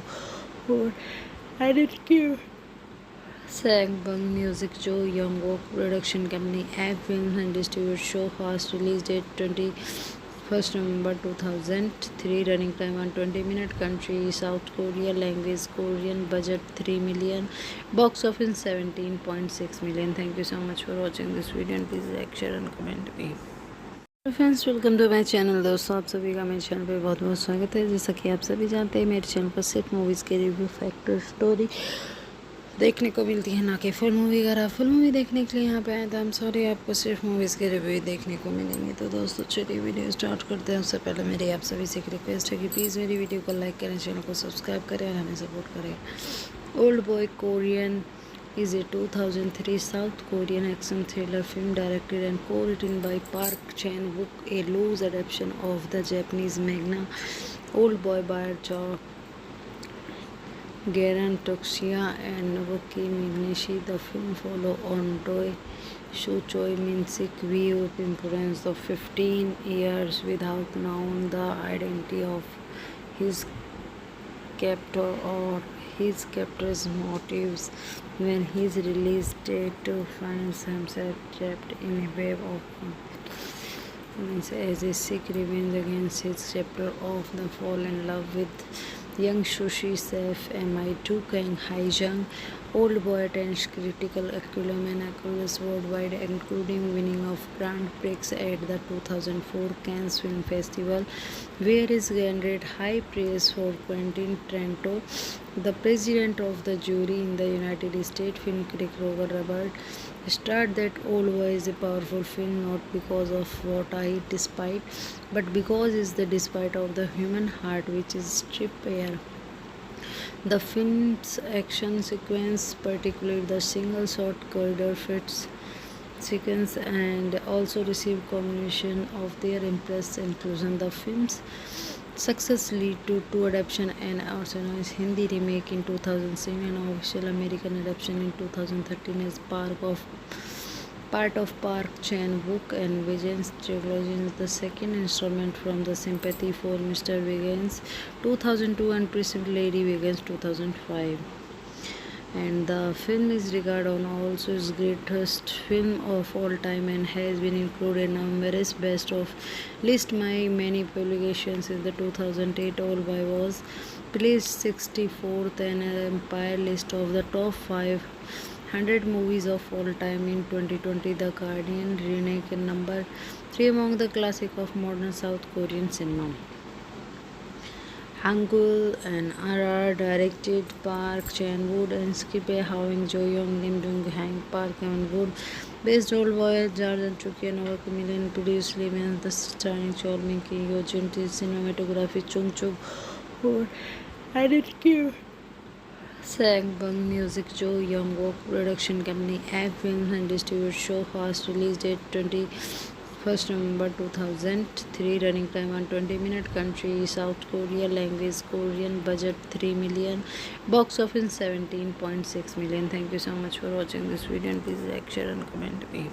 Ho edited Sang Bang Music Jo Young Wook production company Egg Films and distribute show fast release date 21st November 2003 running time 120 minute country South Korea language Korean budget 3 million box office 17.6 million. Thank you so much for watching this video and please like share and comment me. Friends welcome to my channel. दोस्तों आप सभी का मेरे channel पे बहुत बहुत स्वागत है। जैसा कि आप सभी जानते हैं मेरे चैनल पर सिर्फ मूवीज़ के रिव्यू फैक्टर स्टोरी देखने को मिलती है, ना कि फुल मूवी। अगर आप फुल मूवी देखने के लिए यहाँ पे आए तो आई एम सॉरी, आपको सिर्फ मूवीज़ के रिव्यू देखने को मिलेंगे। तो दोस्तों चलिए वीडियो स्टार्ट करते हैं। उससे पहले मेरी आप सभी से एक रिक्वेस्ट है कि प्लीज़ मेरी वीडियो को लाइक करें, चैनल को सब्सक्राइब करें और हमें सपोर्ट करें। Old boy Korean is a 2003 South Korean action thriller film directed and co-written by Park Chan-wook, a loose adaptation of the Japanese manga Old Boy by Garan Toxia and Nobuki Mignishi. The film follows on Doi Shu Choi Min-sik view of influence of 15 years without knowing the identity of his captor or his captor's motives. When his release date finds himself trapped in a web of as a sick revenge against his chapter of the fall in love with young Sushi Chef Mi2 Kang Hae-jung. Old Boy attains critical acclaim across worldwide, including winning of Grand Prix at the 2004 Cannes Film Festival, where he garnered high praise for Quentin Tarantino. The president of the jury in the United States, film critic Roger Ebert, stated that Old Boy is a powerful film not because of what I despite, but because it's the despite of the human heart which is stripped bare. The film's action sequence, particularly the single-shot corridor fits sequence, and also received commendation of their impress inclusion. The film's success lead to two adaptation and also Hindi remake in 2007 and official American adaptation in 2013 as part of Park Chan-wook and Vijay's trilogy, the second installment from the Sympathy for Mr. Wiggins 2002 and Preceded Lady Wiggins 2005. And the film is regarded on also its greatest film of all time and has been included in numerous best of list by many publications. In the 2008 All By was placed 64th and Empire list of the top 500 movies of all time. In 2020 The Guardian ranked number 3 among the classic of modern South Korean cinema. Hangul and RR directed Park Chan-wook and Skip Howing Jo Young Lim Dong Hang Park and Wood based Old Boy Jordan Chuki and Over Million produced Lim the starring Chol Min Ki Yo Junti cinematography Chung Chuk Ho edited Sang Bang Music Jo Young Wook production company Egg Films and distribute show fast release date 21st November 2003 running time 120 minute country South Korea language Korean budget 3 million box office 17.6 million. Thank you so much for watching this video and please like share and comment me.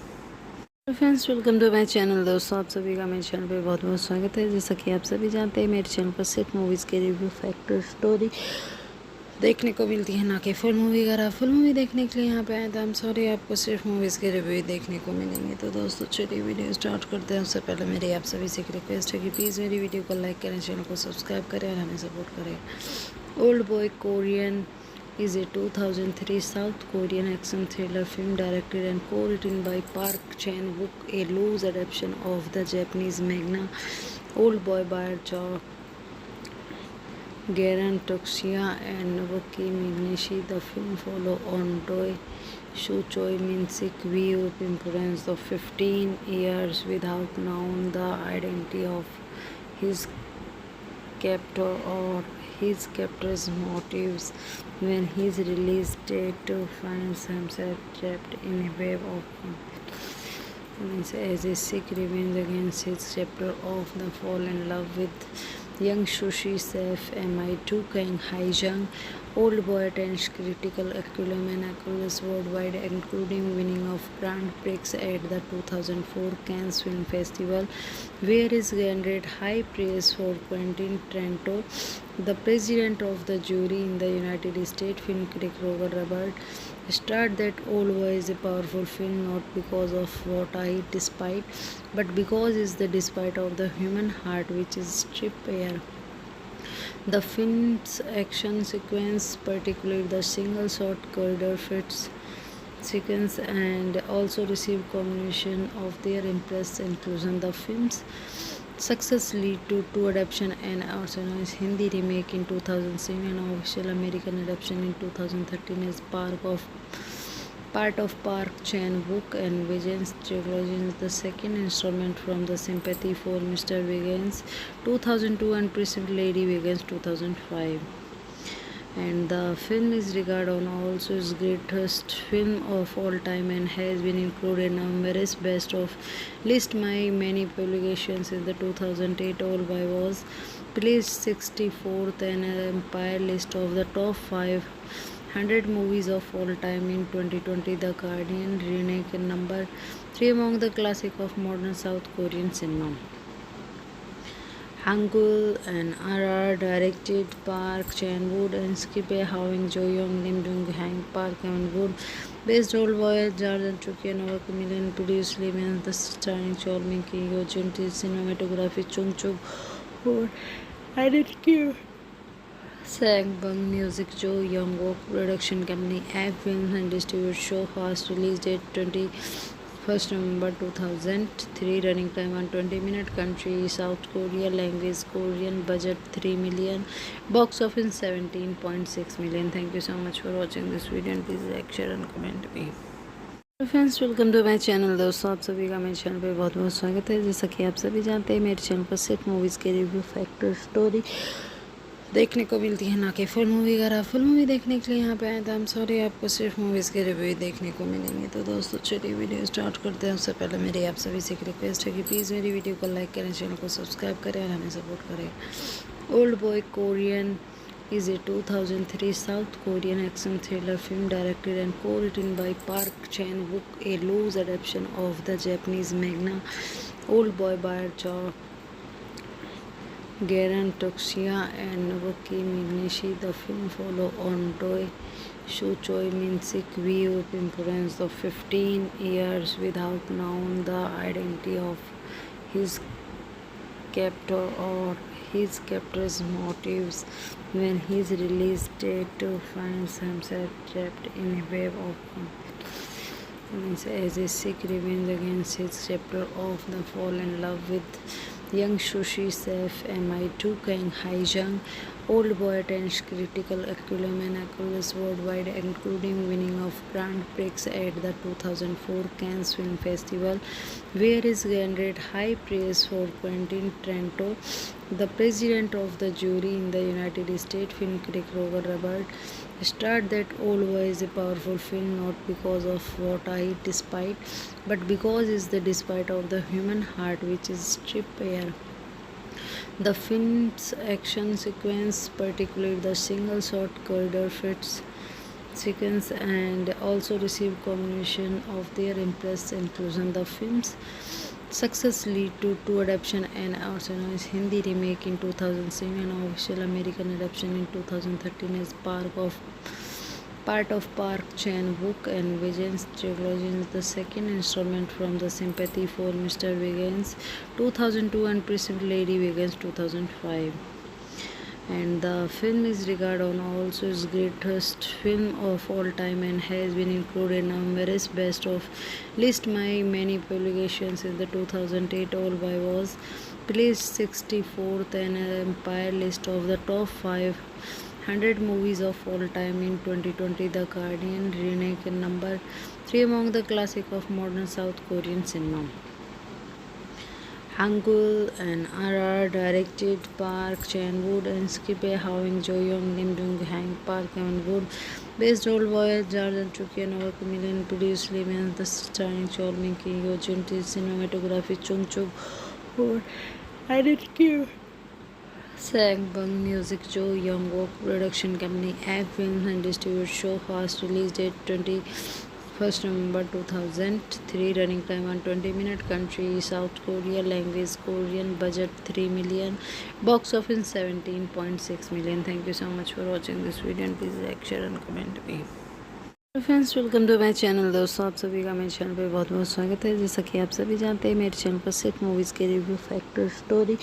Friends welcome to my channel. दोस्तों आप सभी का मेरे channel पे बहुत बहुत स्वागत है। जैसा कि आप सभी जानते हैं मेरे चैनल पर सिर्फ मूवीज़ के रिव्यू फैक्टर स्टोरी देखने को मिलती है, ना कि फुल मूवी। अगर आप फुल मूवी देखने के लिए यहाँ पे आए तो हम सॉरी, आपको सिर्फ मूवीज़ के रिव्यू देखने को मिलेंगे। तो दोस्तों चलिए वीडियो स्टार्ट करते हैं। उससे पहले मेरी आप सभी से एक रिक्वेस्ट है कि प्लीज़ मेरी वीडियो को लाइक करें, चैनल को सब्सक्राइब करें और हमें सपोर्ट करें। Old boy Korean is a 2003 South Korean action thriller film directed and co-written by Park Chan-wook, a loose adaptation of the Japanese manga Old Boy by Garen Toxia and Nobuki Mignishi. The film follows on Doi Shu-choi Min-sik view parents of 15 years without knowing the identity of his captor or his captor's motives. When his release date finds himself trapped in a web of as a sick revenge against his chapter of the fall in love with young Sushi Sef MI2 Kang Haijang. Old Boy attains critical acclaim and accolades worldwide, including winning of Grand Prix at the 2004 Cannes Film Festival, where he garnered high praise for Quentin Tarantino. The president of the jury in the United States, film critic Roger Ebert, stated that Old Boy is a powerful film not because of what I despite, but because it's the despite of the human heart which is stripped bare. The film's action sequence, particularly the single shot corridor fits sequence, and also received commendation of their impress inclusion. The film's success led to two adaptation and original Hindi remake in 2007 and official American adaptation in 2013 as part of Park Chan-wook and Vigen's trilogy, the second installment from the Sympathy for Mr. Wiggins 2002 and Preceded Lady Wiggins 2005. And the film is regarded on also its greatest film of all time and has been included in numerous best of list by many publications. In the 2008 Old Boy was placed 64th in an Empire list of the top 500 movies of all time. In 2020, The Guardian ranked number 3 among the classic of modern South Korean cinema. Hangul and RR directed Park Chan-wook and scripted Hwang Jo-young, Lim Dong-hang, Park Chan-wook based Old Boy, Jordan Chuki and Overk Million produced Lim the starring Chol Min-ki, Yo Jun-ti, cinematography Chung Chuk for editing Sang Bang Music, Jo Young-wook production company Egg Films and distribute show fast release date 21st November 2003, running time 120 minutes, country South Korea, language Korean, budget 3 million, box office 17.6 million. Thank you so much for watching this video and please like, share and comment me. Friends welcome to my channel. दोस्तों आप सभी का मेरे channel पे बहुत बहुत स्वागत है। जैसा कि आप सभी जानते हैं मेरे चैनल पर सिर्फ मूवीज़ के रिव्यू, फैक्टर, स्टोरी देखने को मिलती है, ना कि फुल मूवी। अगर आप फुल मूवी देखने के लिए यहाँ पे आए तो हम सॉरी, आपको सिर्फ मूवीज़ के रिव्यू देखने को मिलेंगे। तो दोस्तों चलिए वीडियो स्टार्ट करते हैं। उससे पहले मेरी आप सभी से एक रिक्वेस्ट है कि प्लीज़ मेरी वीडियो को लाइक करें, चैनल को सब्सक्राइब करें और हमें सपोर्ट करें। Old boy Korean is a 2003 South Korean action thriller film directed and co-written by Park Chan-wook, a loose adaptation of the Japanese manga Old Boy by Garen Toxia and Nobuki Mignishi. The film follows on Doi Shu-choi Min-sik view parents of 15 years without knowing the identity of his captor or his captor's motives. When his release date finds himself trapped in a web of as a sick revenge against his chapter of the fall in love with young Sushi Sef MI2 Kang Haijang. Old Boy attains critical acclaim and accolades worldwide, including winning of Grand Prix at the 2004 Cannes Film Festival, where he garnered high praise for Quentin Tarantino. The president of the jury in the United States, film critic Roger Ebert, stated that Old Boy is a powerful film not because of what I despite, but because it's the despite of the human heart which is stripped bare. The film's action sequence, particularly the single shot corridor fits sequence, and also received commendation of their impress inclusion. The film's Success lead to two adaptation and also known as Hindi remake in 2007 and official American adaptation in 2013 as part of Park Chan-wook and Vijay's trilogy, the second installment from the Sympathy for Mr. Vegans 2002 and Preceded Lady Vegans 2005. And the film is regarded on also as greatest film of all time and has been included in numerous best of list by many publications. In the 2008 All By was placed 64th and Empire list of the top 500 movies of all time. In 2020 The Guardian ranked number 3 among the classic of modern South Korean cinema. Hangul and RR directed Park Chan-wook and Skip Howing Jo-young, Lim Dong-hang, Park Eun-wook, based Old Boy, Jordan Chuki and Over Million, produced Lim and the starring Chol Min-ki, Yo Jun, cinematography Chung Chuk, or editing Sang Bung, music Jo Young Wook, production company Egg Films and distribute show fast, release date 21st November 2003, running time 120 minutes, country South Korea, language Korean, budget 3 million, box office 17.6 million. Thank you so much for watching this video and please like, share and comment me. Friends welcome to my channel. दोस्तों आप सभी का मेरे channel पे बहुत बहुत स्वागत है। जैसा कि आप सभी जानते हैं मेरे चैनल पर सिर्फ मूवीज़ के रिव्यू, फैक्टर, स्टोरी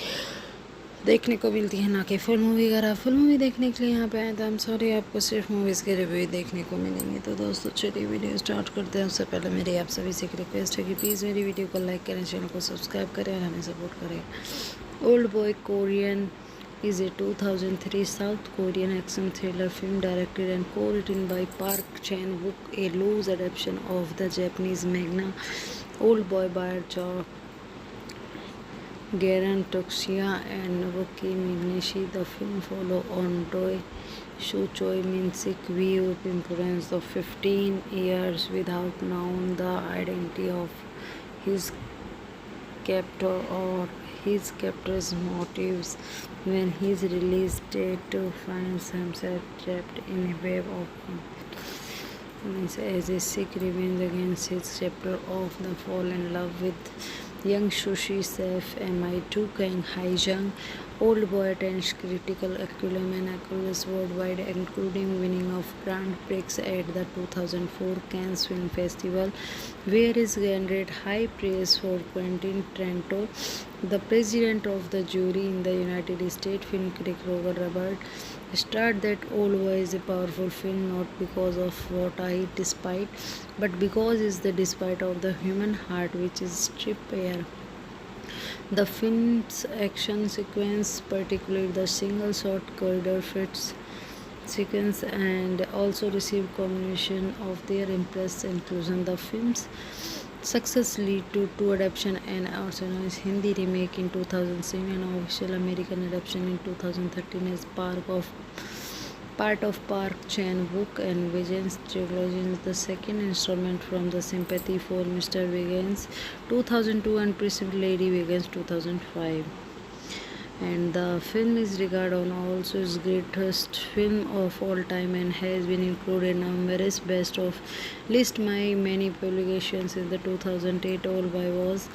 देखने को मिलती है, ना कि फुल मूवी। अगर आप फुल मूवी देखने के लिए यहाँ पे आए तो हम सॉरी, आपको सिर्फ मूवीज़ के रिव्यू देखने को मिलेंगे। तो दोस्तों चलिए वीडियो स्टार्ट करते हैं। उससे पहले मेरी आप सभी से एक रिक्वेस्ट है कि प्लीज़ मेरी वीडियो को लाइक करें, चैनल को सब्सक्राइब करें और हमें सपोर्ट करें। Old boy Korean is a 2003 South Korean action thriller film directed and co-written by Park Chan-wook, a loose adaptation of the Japanese manga Old Boy by Garen Toxia and Nobuki Migneshi. The film follows on Doi Shu-choi Min-sik view of influence of 15 years without knowing the identity of his captor or his captor's motives when his release date finds himself trapped in a web of as a sick revenge against his chapter of the fall in love with young Sushi Chef Mi2 Kang Hae-jung. Old Boy attains critical acclaim across worldwide, including winning of Grand Prix at the 2004 Cannes Film Festival, where he garnered high praise for Quentin Tarantino. The president of the jury in the United States, film critic Roger Ebert, stated that Old Boy is a powerful film not because of what I despite, but because it's the despite of the human heart which is stripped bare. The film's action sequence, particularly the single-shot corridor fight sequence, and also received commendation of their impressive inclusion. The film's success led to two adaptation and also known as Hindi remake in 2007 and official American adaptation in 2013 as part of Park Chan-wook and Vijay's trilogy, the second installment from the Sympathy for Mr. Vegans 2002 and Preceded Lady Vegans 2005. And the film is regarded on also as greatest film of all time and has been included in numerous best of list by many publications. In the 2008 All By was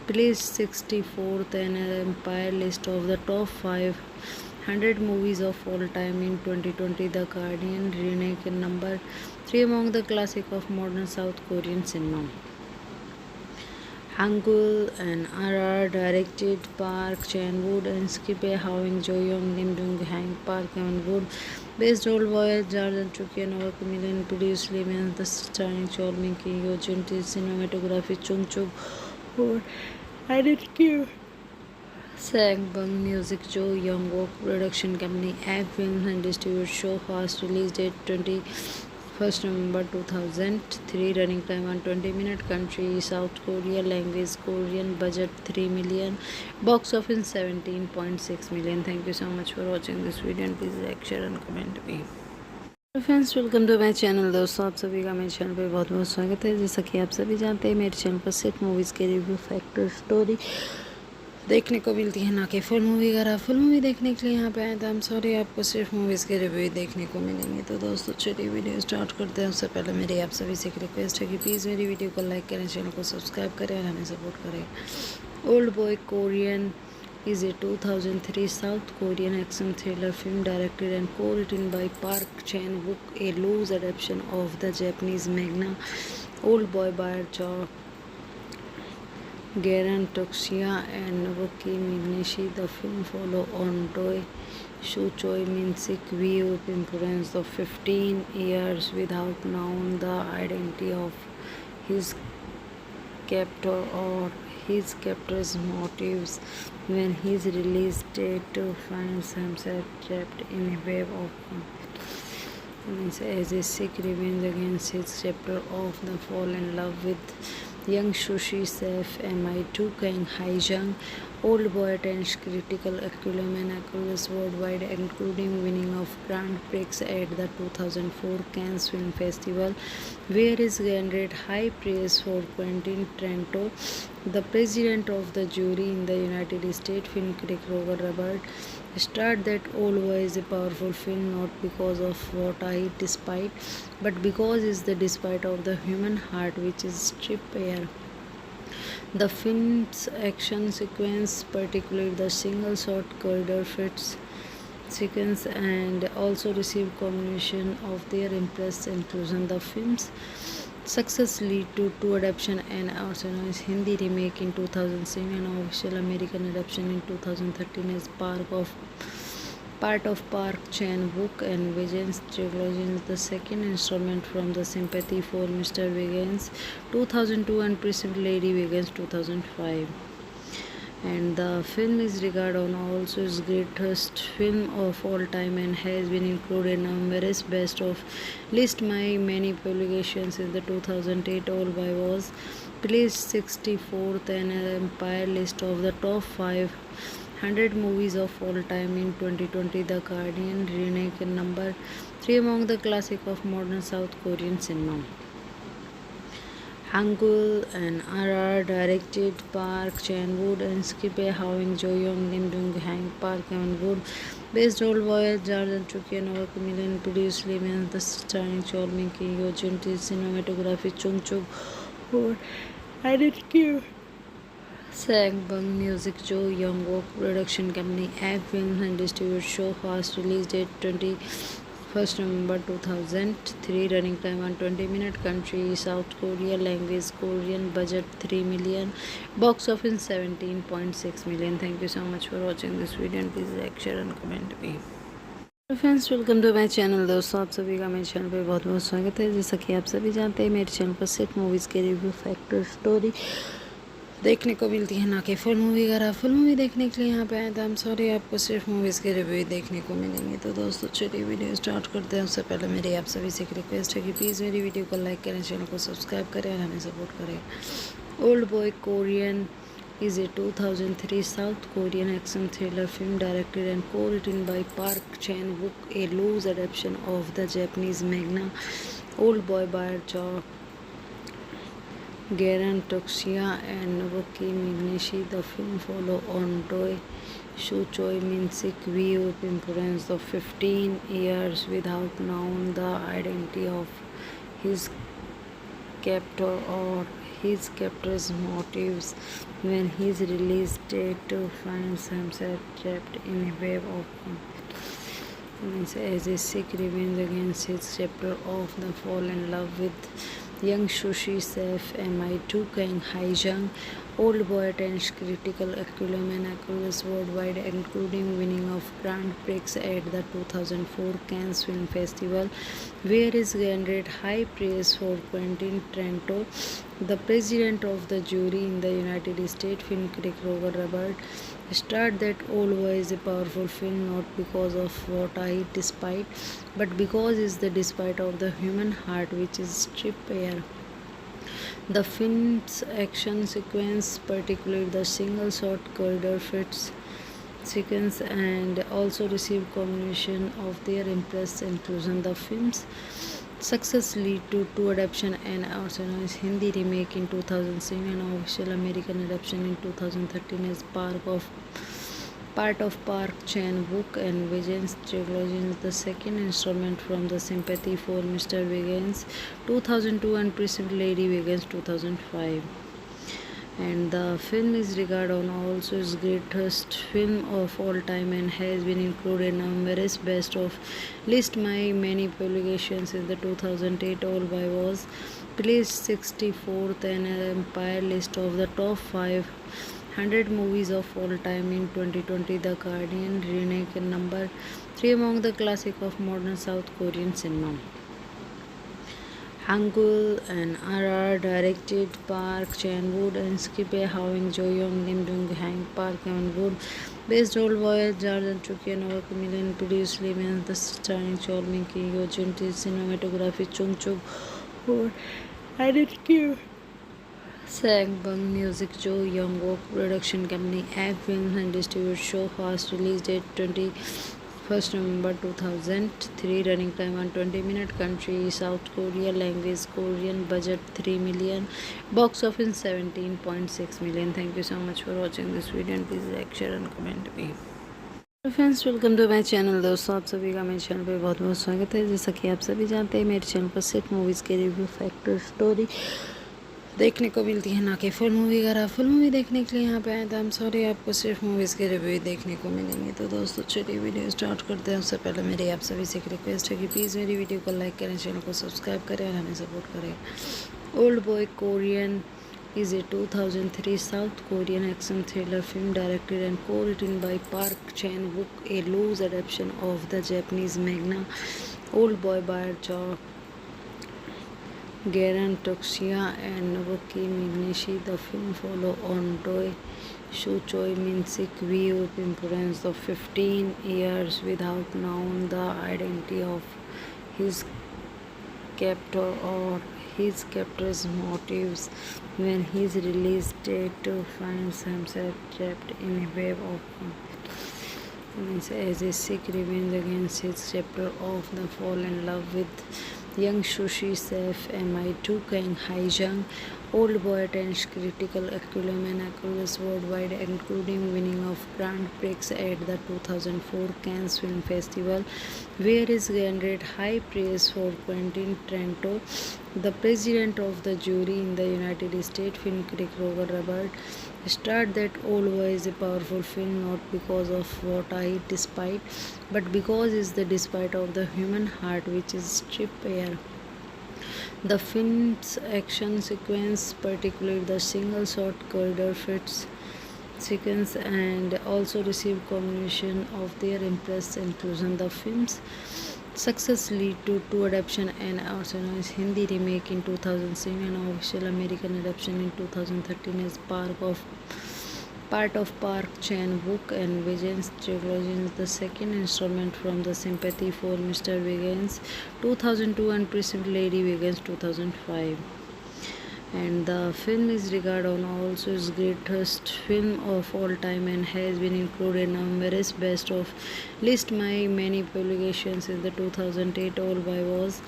placed 64th and Empire list of the top 500 movies of all time. In 2020 The Guardian ranked number 3 among the classic of modern South Korean cinema. Hangul and RR directed Park Chan-wook and Skip Howing Jo-young, Lim Dong-hang, Park Eun-wook, based Old Boy, Jordan Chuki and Over Million, produced Lim and the starring Chol Min-ki, Yo Jun, cinematography Chung Chuk, or editing Sang Bung, music Jo Young Wook, production company Egg Films and distribute show fast, release date 21st November 2003, running time 120 minutes, country South Korea, language Korean, budget 3 million, box office 17.6 million. Thank you so much for watching this video and please like, share and comment me. Friends welcome to my channel. दोस्तों आप सभी का मेरे channel पे बहुत बहुत स्वागत है। जैसा कि आप सभी जानते हैं मेरे चैनल पर सिर्फ मूवीज़ के रिव्यू, फैक्टर, स्टोरी देखने को मिलती है, ना कि फुल मूवी। अगर आप फुल मूवी देखने के लिए यहाँ पे आए तो हम सॉरी, आपको सिर्फ मूवीज़ के रिव्यू देखने को मिलेंगे। तो दोस्तों चलिए वीडियो स्टार्ट करते हैं। उससे पहले मेरी आप सभी से एक रिक्वेस्ट है कि प्लीज़ मेरी वीडियो को लाइक करें, चैनल को सब्सक्राइब करें और हमें सपोर्ट करें। Old Boy Korean is a 2003 South Korean action thriller film directed and co-written by Park Chan-wook, a loose adaptation of the Japanese manga Old Boy by Garen Toxia and Naoki Migneshi. The film follows on Doi Shu Choi Min-sik view influence of 15 years without knowing the identity of his captor or his captor's motives. When his release date finds himself trapped in a web of as a Sikh revenge against his chapter of the fall in love with young Sushi Saif MI2 Kang Haijang. Old Boy attains critical acclaim and accolades worldwide, including winning of Grand Prix at the 2004 Cannes Film Festival, where he garnered high praise for Quentin Tarantino. The president of the jury in the United States film critic Roger Ebert stated that Old Boy is a powerful film not because of what I despite, but because it's the despite of the human heart which is stripped bare. The film's action sequence, particularly the single shot corridor fits sequence, and also received commendation of their impress inclusion. The film's success led to two adaptation and Arsenal's Hindi remake in 2007 and official American adaptation in 2013 as part of Park Chan-wook and Vijay's trilogy, the second installment from the Sympathy for Mr. Vegans 2002 and Preceded Lady Vegans 2005. And the film is regarded also as greatest film of all time and has been included in numerous best of list by many publications. In the 2008 Old Boy was placed 64th in an Empire list of the top 500 movies of all time. In 2020, The Guardian ranked number 3 among the classic of modern South Korean cinema. Hangul and RR directed Park Chan-wook and Skippe Howing Jo Young Lim Dong Hang Park Chan-wook based Old Boy Jordan Chuki and Work Million produced Lim the starring Chol Min Ki Yo Junti cinematography Chung Chuk for edited Sang Bang Music Jo Young Wook production company Egg Films and distribute show fast release date 21st November 2003 running time 120 minute country South Korea language Korean budget 3 million box office 17.6 million. Thank you so much for watching this video and please like share and comment me. Friends welcome to my channel. दोस्तों आप सभी का मेरे channel पे बहुत बहुत स्वागत है। जैसा कि आप सभी जानते हैं मेरे चैनल पर सिर्फ मूवीज़ के रिव्यू फैक्टर स्टोरी देखने को मिलती है, ना कि फुल मूवी। अगर आप फुल मूवी देखने के लिए यहाँ पे आए तो हम सॉरी आपको सिर्फ मूवीज़ के रिव्यू देखने को मिलेंगे। तो दोस्तों चलिए वीडियो स्टार्ट करते हैं। उससे पहले मेरी आप सभी से एक रिक्वेस्ट है कि प्लीज़ मेरी वीडियो को लाइक करें, चैनल को सब्सक्राइब करें और हमें सपोर्ट करें। Old boy Korean is a 2003 South Korean action thriller film directed and co-written by Park Chan-wook, a loose adaptation of the Japanese manga Old Boy by Garen Toxia and Naoki Migneshi. The film follows on Doi Shu Choi Min-sik view influence of 15 years without knowing the identity of his captor or his captor's motives. When his release date finds himself trapped in a web of as a Sikh revenge against his chapter of the fall in love with young Sushi Saif MI2 Kang Haijang. Old Boy attains critical acclaim and accolades worldwide, including winning of Grand Prix at the 2004 Cannes Film Festival, where he garnered high praise for Quentin Tarantino. The president of the jury in the United States film critic Roger Ebert stated that Old Boy is a powerful film not because of what I despite, but because it's the despite of the human heart which is stripped bare. The film's action sequence, particularly the single shot corridor fits sequence, and also received commendation of their impress inclusion. The film's success led to two adaptation and Arsenal's Hindi remake in 2007 and official American adaptation in 2013 as part of Park Chan-wook and Vijay's trilogy, the second installment from the Sympathy for Mr. Vegans 2002 and Preceded Lady Vegans 2005. and the film is regarded also as greatest film of all time and has been included in numerous best of list by many publications. In the 2008 All By was placed 64th and Empire list of the top 500 movies of all time. In 2020, The Guardian ranked number 3 among the classic of modern South Korean cinema. Hangul and RR directed Park Chan-wook and Skip Howing Jo-young, Lim Dong-hang, Park Eun-wook, based Old Boy, Jordan Chukian, over million produced Lim and the starring Chol Min-ki, Yo Jun, cinematography Chung Chuk, edited Sang Bang, music Jo Young-wook, production company Egg Films and distribute show fast, release date 21st November 2003, running time 120 minutes, country South Korea, language Korean, budget 3 million, box office 17.6 million. Thank you so much for watching this video and please like, share and comment me. Friends welcome to my channel. दोस्तों आप सभी का मेरे channel पे बहुत बहुत स्वागत है। जैसा कि आप सभी जानते हैं मेरे चैनल पर सिर्फ मूवीज़ के रिव्यू, फैक्टर, स्टोरी देखने को मिलती है, ना कि फुल मूवी। अगर आप फुल मूवी देखने के लिए यहाँ पे आए तो हम सॉरी, आपको सिर्फ मूवीज़ के रिव्यू देखने को मिलेंगे। तो दोस्तों चलिए वीडियो स्टार्ट करते हैं। उससे पहले मेरी आप सभी से एक रिक्वेस्ट है कि प्लीज़ मेरी वीडियो को लाइक करें, चैनल को सब्सक्राइब करें और हमें सपोर्ट करें। Old boy Korean is a 2003 South Korean action thriller film directed and co-written by Park Chan-wook, a loose adaptation of the Japanese manga Old Boy by Garan Tokshiya and Nobuki Migneshi. The film follows on Doi Shu-choi Min-sik view of imprisoned of 15 years without knowing the identity of his captor or his captor's motives. When his release date finds himself trapped in a web of as a sick revenge against his chapter of the fall in love with young Sushi Sef, MI2 Kang Hae-jung. Old Boy attains critical acclaim across worldwide, including winning of Grand Prix at the 2004 Cannes Film Festival, where he garnered high praise for Quentin Tarantino. The president of the jury in the United States, film critic Roger Ebert, stated that Old Boy is a powerful film not because of what I despite, but because it's the despite of the human heart which is stripped bare. The film's action sequence, particularly the single-shot corridor fight sequence, and also received commendation of their impressive inclusion. The film's success led to two adaptations, an original Hindi remake in 2007 and an official American adaptation in 2013 as part of Park Chan-wook and Vigen's trilogy, the second installment from the Sympathy for Mr. Vigans 2002 and Preceded Lady Vigans 2005. And the film is regarded also as greatest film of all time and has been included in numerous best of list by many publications. In the 2008 All By was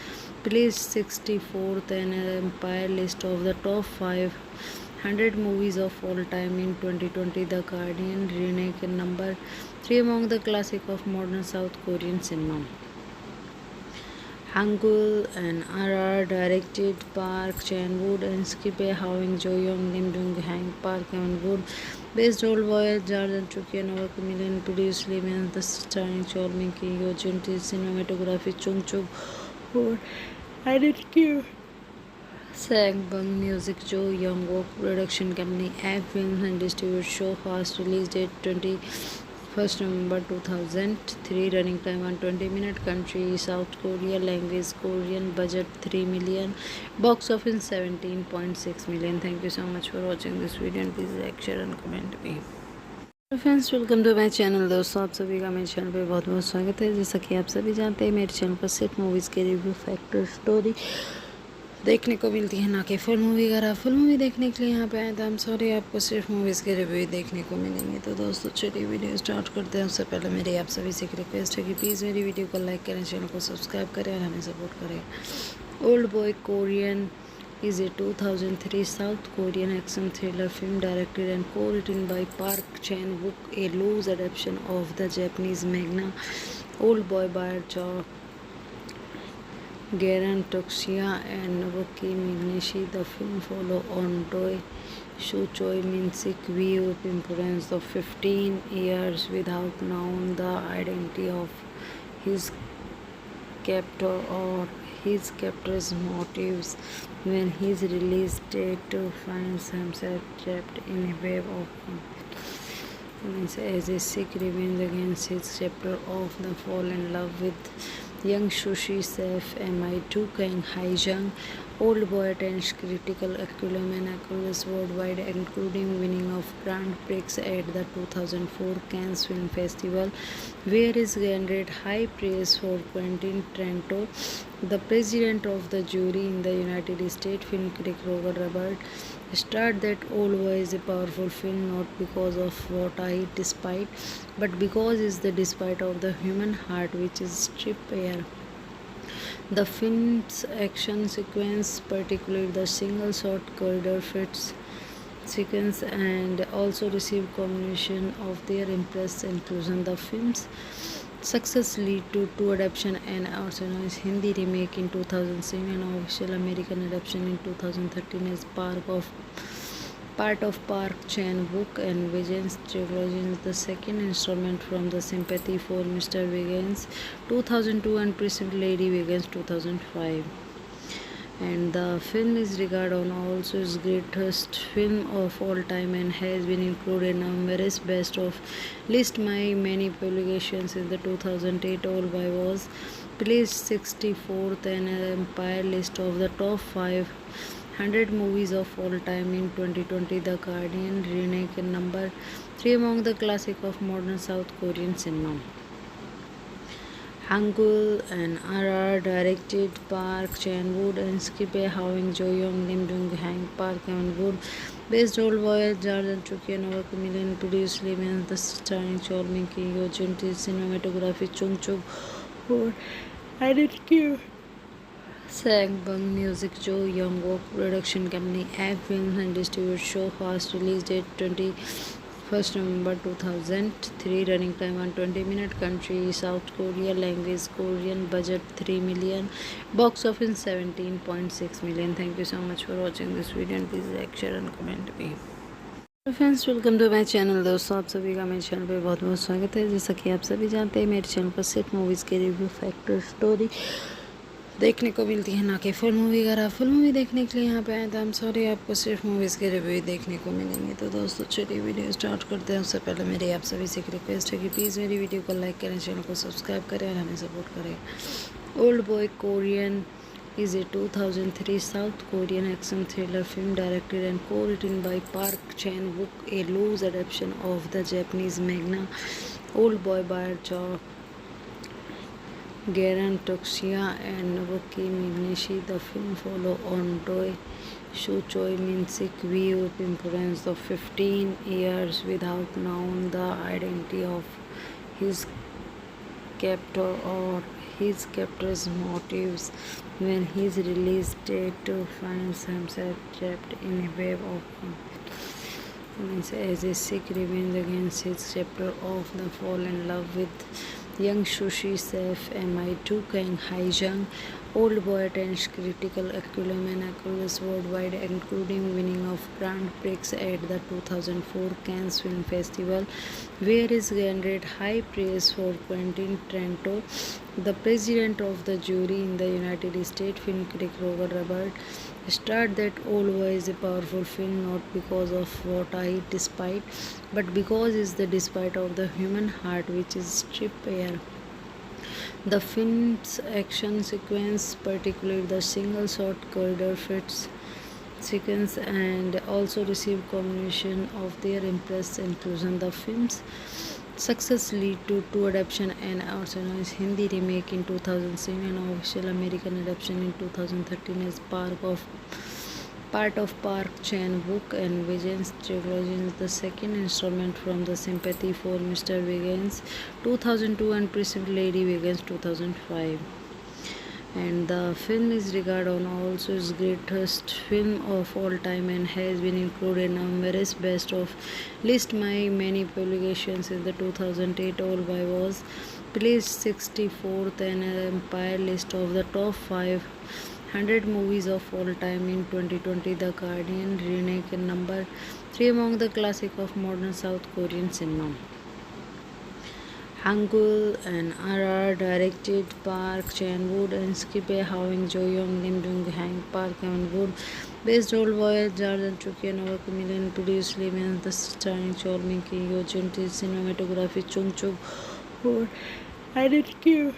placed 64th and Empire list of the top 500 movies of all time. In 2020, The Guardian ranked number 3 among the classic of modern South Korean cinema. Hangul and RR directed Park Chan-wook and Skip Howing Jo-young, Lim Dong-hang, Park Eun-wook, based Old Boy, Jordan Chukian, over million produced Lim and the starring Chol Min-ki, Yo Jun, cinematography Chung Chuk, edited Sang Bang, music Jo Young-wook, production company Egg Films and distribute show fast, release date 21st November 2003, running time 120 minutes, country South Korea, language Korean, budget 3 million, box office 17.6 million. Thank you so much for watching this video and please like, share and comment me. Friends welcome to my channel. दोस्तों आप सभी का मेरे channel पे बहुत बहुत स्वागत है। जैसा कि आप सभी जानते हैं मेरे चैनल पर सिर्फ मूवीज़ के रिव्यू, फैक्टर, स्टोरी देखने को मिलती है, ना कि फुल मूवी। अगर आप फुल मूवी देखने के लिए यहाँ पे आए तो हम सॉरी, आपको सिर्फ मूवीज़ के रिव्यू देखने को मिलेंगे। तो दोस्तों चलिए वीडियो स्टार्ट करते हैं। उससे पहले मेरी आप सभी से एक रिक्वेस्ट है कि प्लीज़ मेरी वीडियो को लाइक करें, चैनल को सब्सक्राइब करें और हमें सपोर्ट करें। Old boy Korean is a 2003 South Korean action thriller film directed and co-written by Park Chan-wook, a loose adaptation of the Japanese manga Old Boy by Garan Tokshiya and Nobuki Migneshi. The film follows on Doi Shu Choi Min-sik viewed imprisoned for 15 years without knowing the identity of his captor or his captor's motives. When his release date finds himself trapped in a web of as a Sikh revenge against his chapter of the fall in love with young Sushi Saif MI2 Kang Haijang. Old boy attains critical acclaim across worldwide, including winning of Grand Prix at the 2004 Cannes Film Festival, where he garnered high praise for Quentin Tarantino. The president of the jury in the United States film critic Roger Ebert starred that Old Boy is a powerful film not because of what I despite, but because it's the despite of the human heart which is stripped bare. The film's action sequence, particularly the single shot corridor fits sequence, and also received commendation of their impress inclusion. The film's success led to two adaptation and Arsenal's Hindi remake in 2007 and official American adaptation in 2013 as part of Park Chan-wook and Vijay's trilogy, the second installment from the Sympathy for Mr. Wiggins 2002 and preceded Lady Wiggins 2005. And the film is regarded also as greatest film of all time and has been included in numerous best of list by many publications. In the 2008 All By was placed 64th and Empire list of the top 500 movies of all time. In 2020 The Guardian ranked number 3 among the classic of modern South Korean cinema. Hangul and RR directed Park Chan-wook and Skip Howing Jo Young Lim Jung Hang Park Chan-wook based Old Boy Jordan Chuki and over Million produced Lemon the starring Chol Min Ki Yo Junti cinematography Chung Chuk or edited Sang Bang Music Jo Young Wook production company Egg Films and distribute show fast release date 21st November 2003 running time 120 minutes country South Korea language Korean budget 3 million box office 17.6 million. Thank you so much for watching this video and please like share and comment me. Friends welcome to my channel. दोस्तों आप सभी का मेरे channel पे बहुत बहुत स्वागत है। जैसा कि आप सभी जानते हैं मेरे चैनल पर सिर्फ मूवीज़ के रिव्यू फैक्टर स्टोरी देखने को मिलती है, ना कि फुल मूवी। अगर आप फुल मूवी देखने के लिए यहाँ पे आए तो हम सॉरी आपको सिर्फ मूवीज़ के रिव्यू देखने को मिलेंगे। तो दोस्तों चलिए वीडियो स्टार्ट करते हैं। उससे पहले मेरी आप सभी से एक रिक्वेस्ट है कि प्लीज़ मेरी वीडियो को लाइक करें, चैनल को सब्सक्राइब करें और हमें सपोर्ट करें। Old boy Korean is a 2003 South Korean action thriller film directed and co-written by Park Chan-wook, a loose adaptation of the Japanese manga Old Boy by Garan Tokshiya and Nobuki Mineshi. The film follows on Doi Shu Choi Min-sik viewed imprisoned for 15 years without knowing the identity of his captor or his captor's motives. When his release date finds himself trapped in a web of as a Sikh revenge against his chapter of the fall in love with young Sushi Saif MI2 Kang Haijang. Old Boy attains critical acclaim across worldwide, including winning of Grand Prix at the 2004 Cannes Film Festival, where he garnered high praise for Quentin Tarantino. The president of the jury in the United States film critic Roger Ebert starred that Old Boy is a powerful film not because of what I despite, but because it's the despite of the human heart which is stripped bare. The film's action sequence, particularly the single shot corridor fits sequence, and also received commendation of their impress inclusion. The film's success led to two adaptation and Arsenal's Hindi remake in 2007 and official American adaptation in 2013 as part of Park Chan-wook and Vijay's trilogy, the second installment from the Sympathy for Mr. Wiggins 2002 and preceded Lady Wiggins 2005. And the film is regarded also as greatest film of all time and has been included in numerous best of list by many publications. In the 2008 All By was placed 64th and Empire list of the top 500 100 movies of all time in 2020. The Guardian rank number 3 among the classic of modern South Korean cinema. Hangul and RR directed Park Chan-wook and Skip Hawing Jo-young, Lim Jung-hang, Park Eun-wood, based Old Boy, Jordan Chukian, over Million, produced Lim and the starring Chol Min-ki, Yo Jun, cinematography Chung Chuk, or edited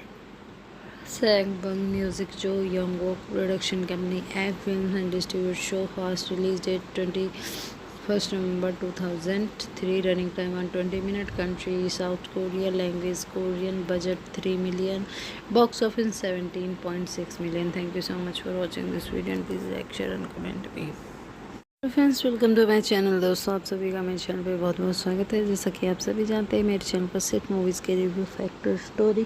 Sang Bung Music, Jo Young Wook, production company Egg Films and distribute show fast, release date 21st November 2003, running time 120 minutes, country South Korea, language Korean, budget 3 million, box office 17.6 million. Thank you so much for watching this video and please like, share and comment me. Friends welcome to my channel. दोस्तों आप सभी का मेरे channel पे बहुत बहुत स्वागत है। जैसा कि आप सभी जानते हैं मेरे चैनल पर सिर्फ मूवीज़ के रिव्यू, फैक्टर, स्टोरी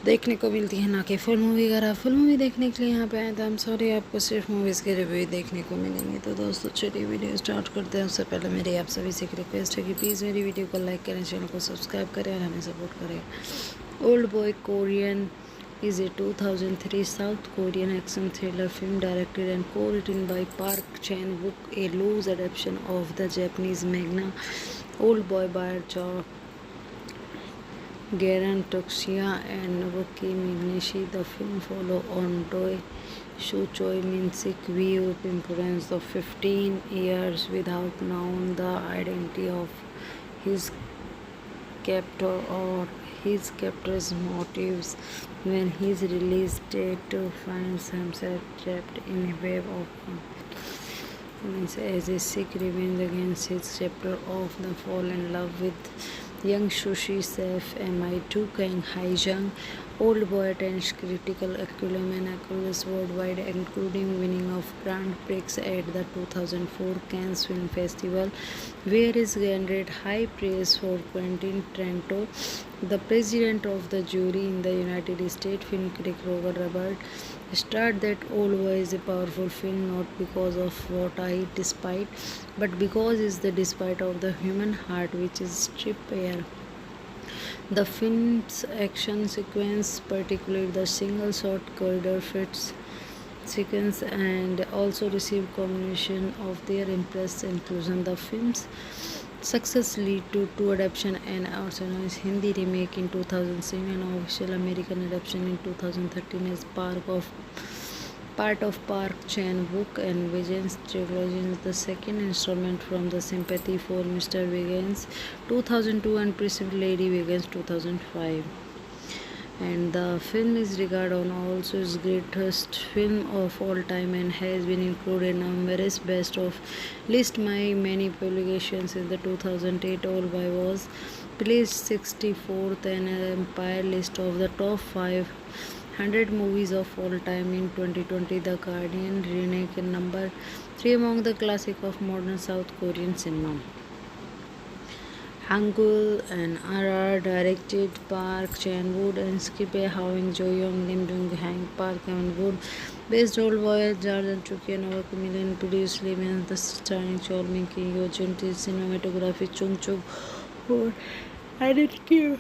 देखने को मिलती है, ना कि फुल मूवी। अगर आप फुल मूवी देखने के लिए यहाँ पे आए तो हम सॉरी, आपको सिर्फ मूवीज़ के रिव्यू देखने को मिलेंगे। तो दोस्तों चलिए वीडियो स्टार्ट करते हैं। उससे पहले मेरी आप सभी से एक रिक्वेस्ट है कि प्लीज़ मेरी वीडियो को लाइक करें, चैनल को सब्सक्राइब करें और हमें सपोर्ट करें। Old boy Korean is a 2003 South Korean action thriller film directed and co-written by Park Chan-wook, a loose adaptation of the Japanese manga Old Boy by Garan Toxia and Nobuki Migneshi. The film follows on Doi Shu Choi Min-sik view influence of 15 years without knowing the identity of his captor or his captor's motives when his release date finds himself trapped in a web of as a sick revenge against his chapter of the fall in love with young Sushi Chef Mi2 Kang Hae-jung. Old Boy attains critical acclaim across worldwide, including winning of Grand Prix at the 2004 Cannes Film Festival, where he garnered high praise for Quentin Tarantino. The president of the jury in the United States, film critic Roger Ebert, stated that Old Boy is a powerful film not because of what I despite, but because it's the despite of the human heart which is stripped bare. The film's action sequence, particularly the single-shot corridor fight sequence, and also received commendation of their impressive inclusion. The film's success led to two adaptations, an original Hindi remake in 2007 and an official American adaptation in 2013 as part of Park Chan-wook and Vision's trilogy, the second installment from the Sympathy for Mr. Wiggins 2002 and Preceded Lady Wiggins 2005. And the film is regarded on also its greatest film of all time and has been included in numerous best of list by many publications. In the 2008 Old Boy was placed 64th in an Empire list of the top 500 movies of all time in 2020. The Guardian rank number 3 among the classic of modern South Korean cinema. Hangul and RR directed Park Chan-wook and Skip Hawing Jo-young, Lim Jung-hang, Park Eun-wood, based Old Boy, Jordan Chukian, over Million, produced Lim and the starring Chol Min-ki, Yo Jun, cinematography Chung Chuk, or edited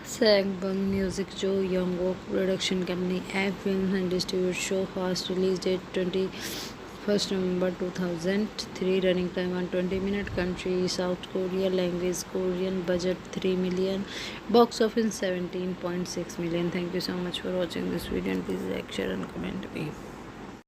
Sang Bung Music, Jo Young Wook, production company Egg Films and distribute show fast, release date 21st November 2003, running time 120 minutes, country South Korea, language Korean, budget 3 million, box office 17.6 million. Thank you so much for watching this video and please like, share and comment me.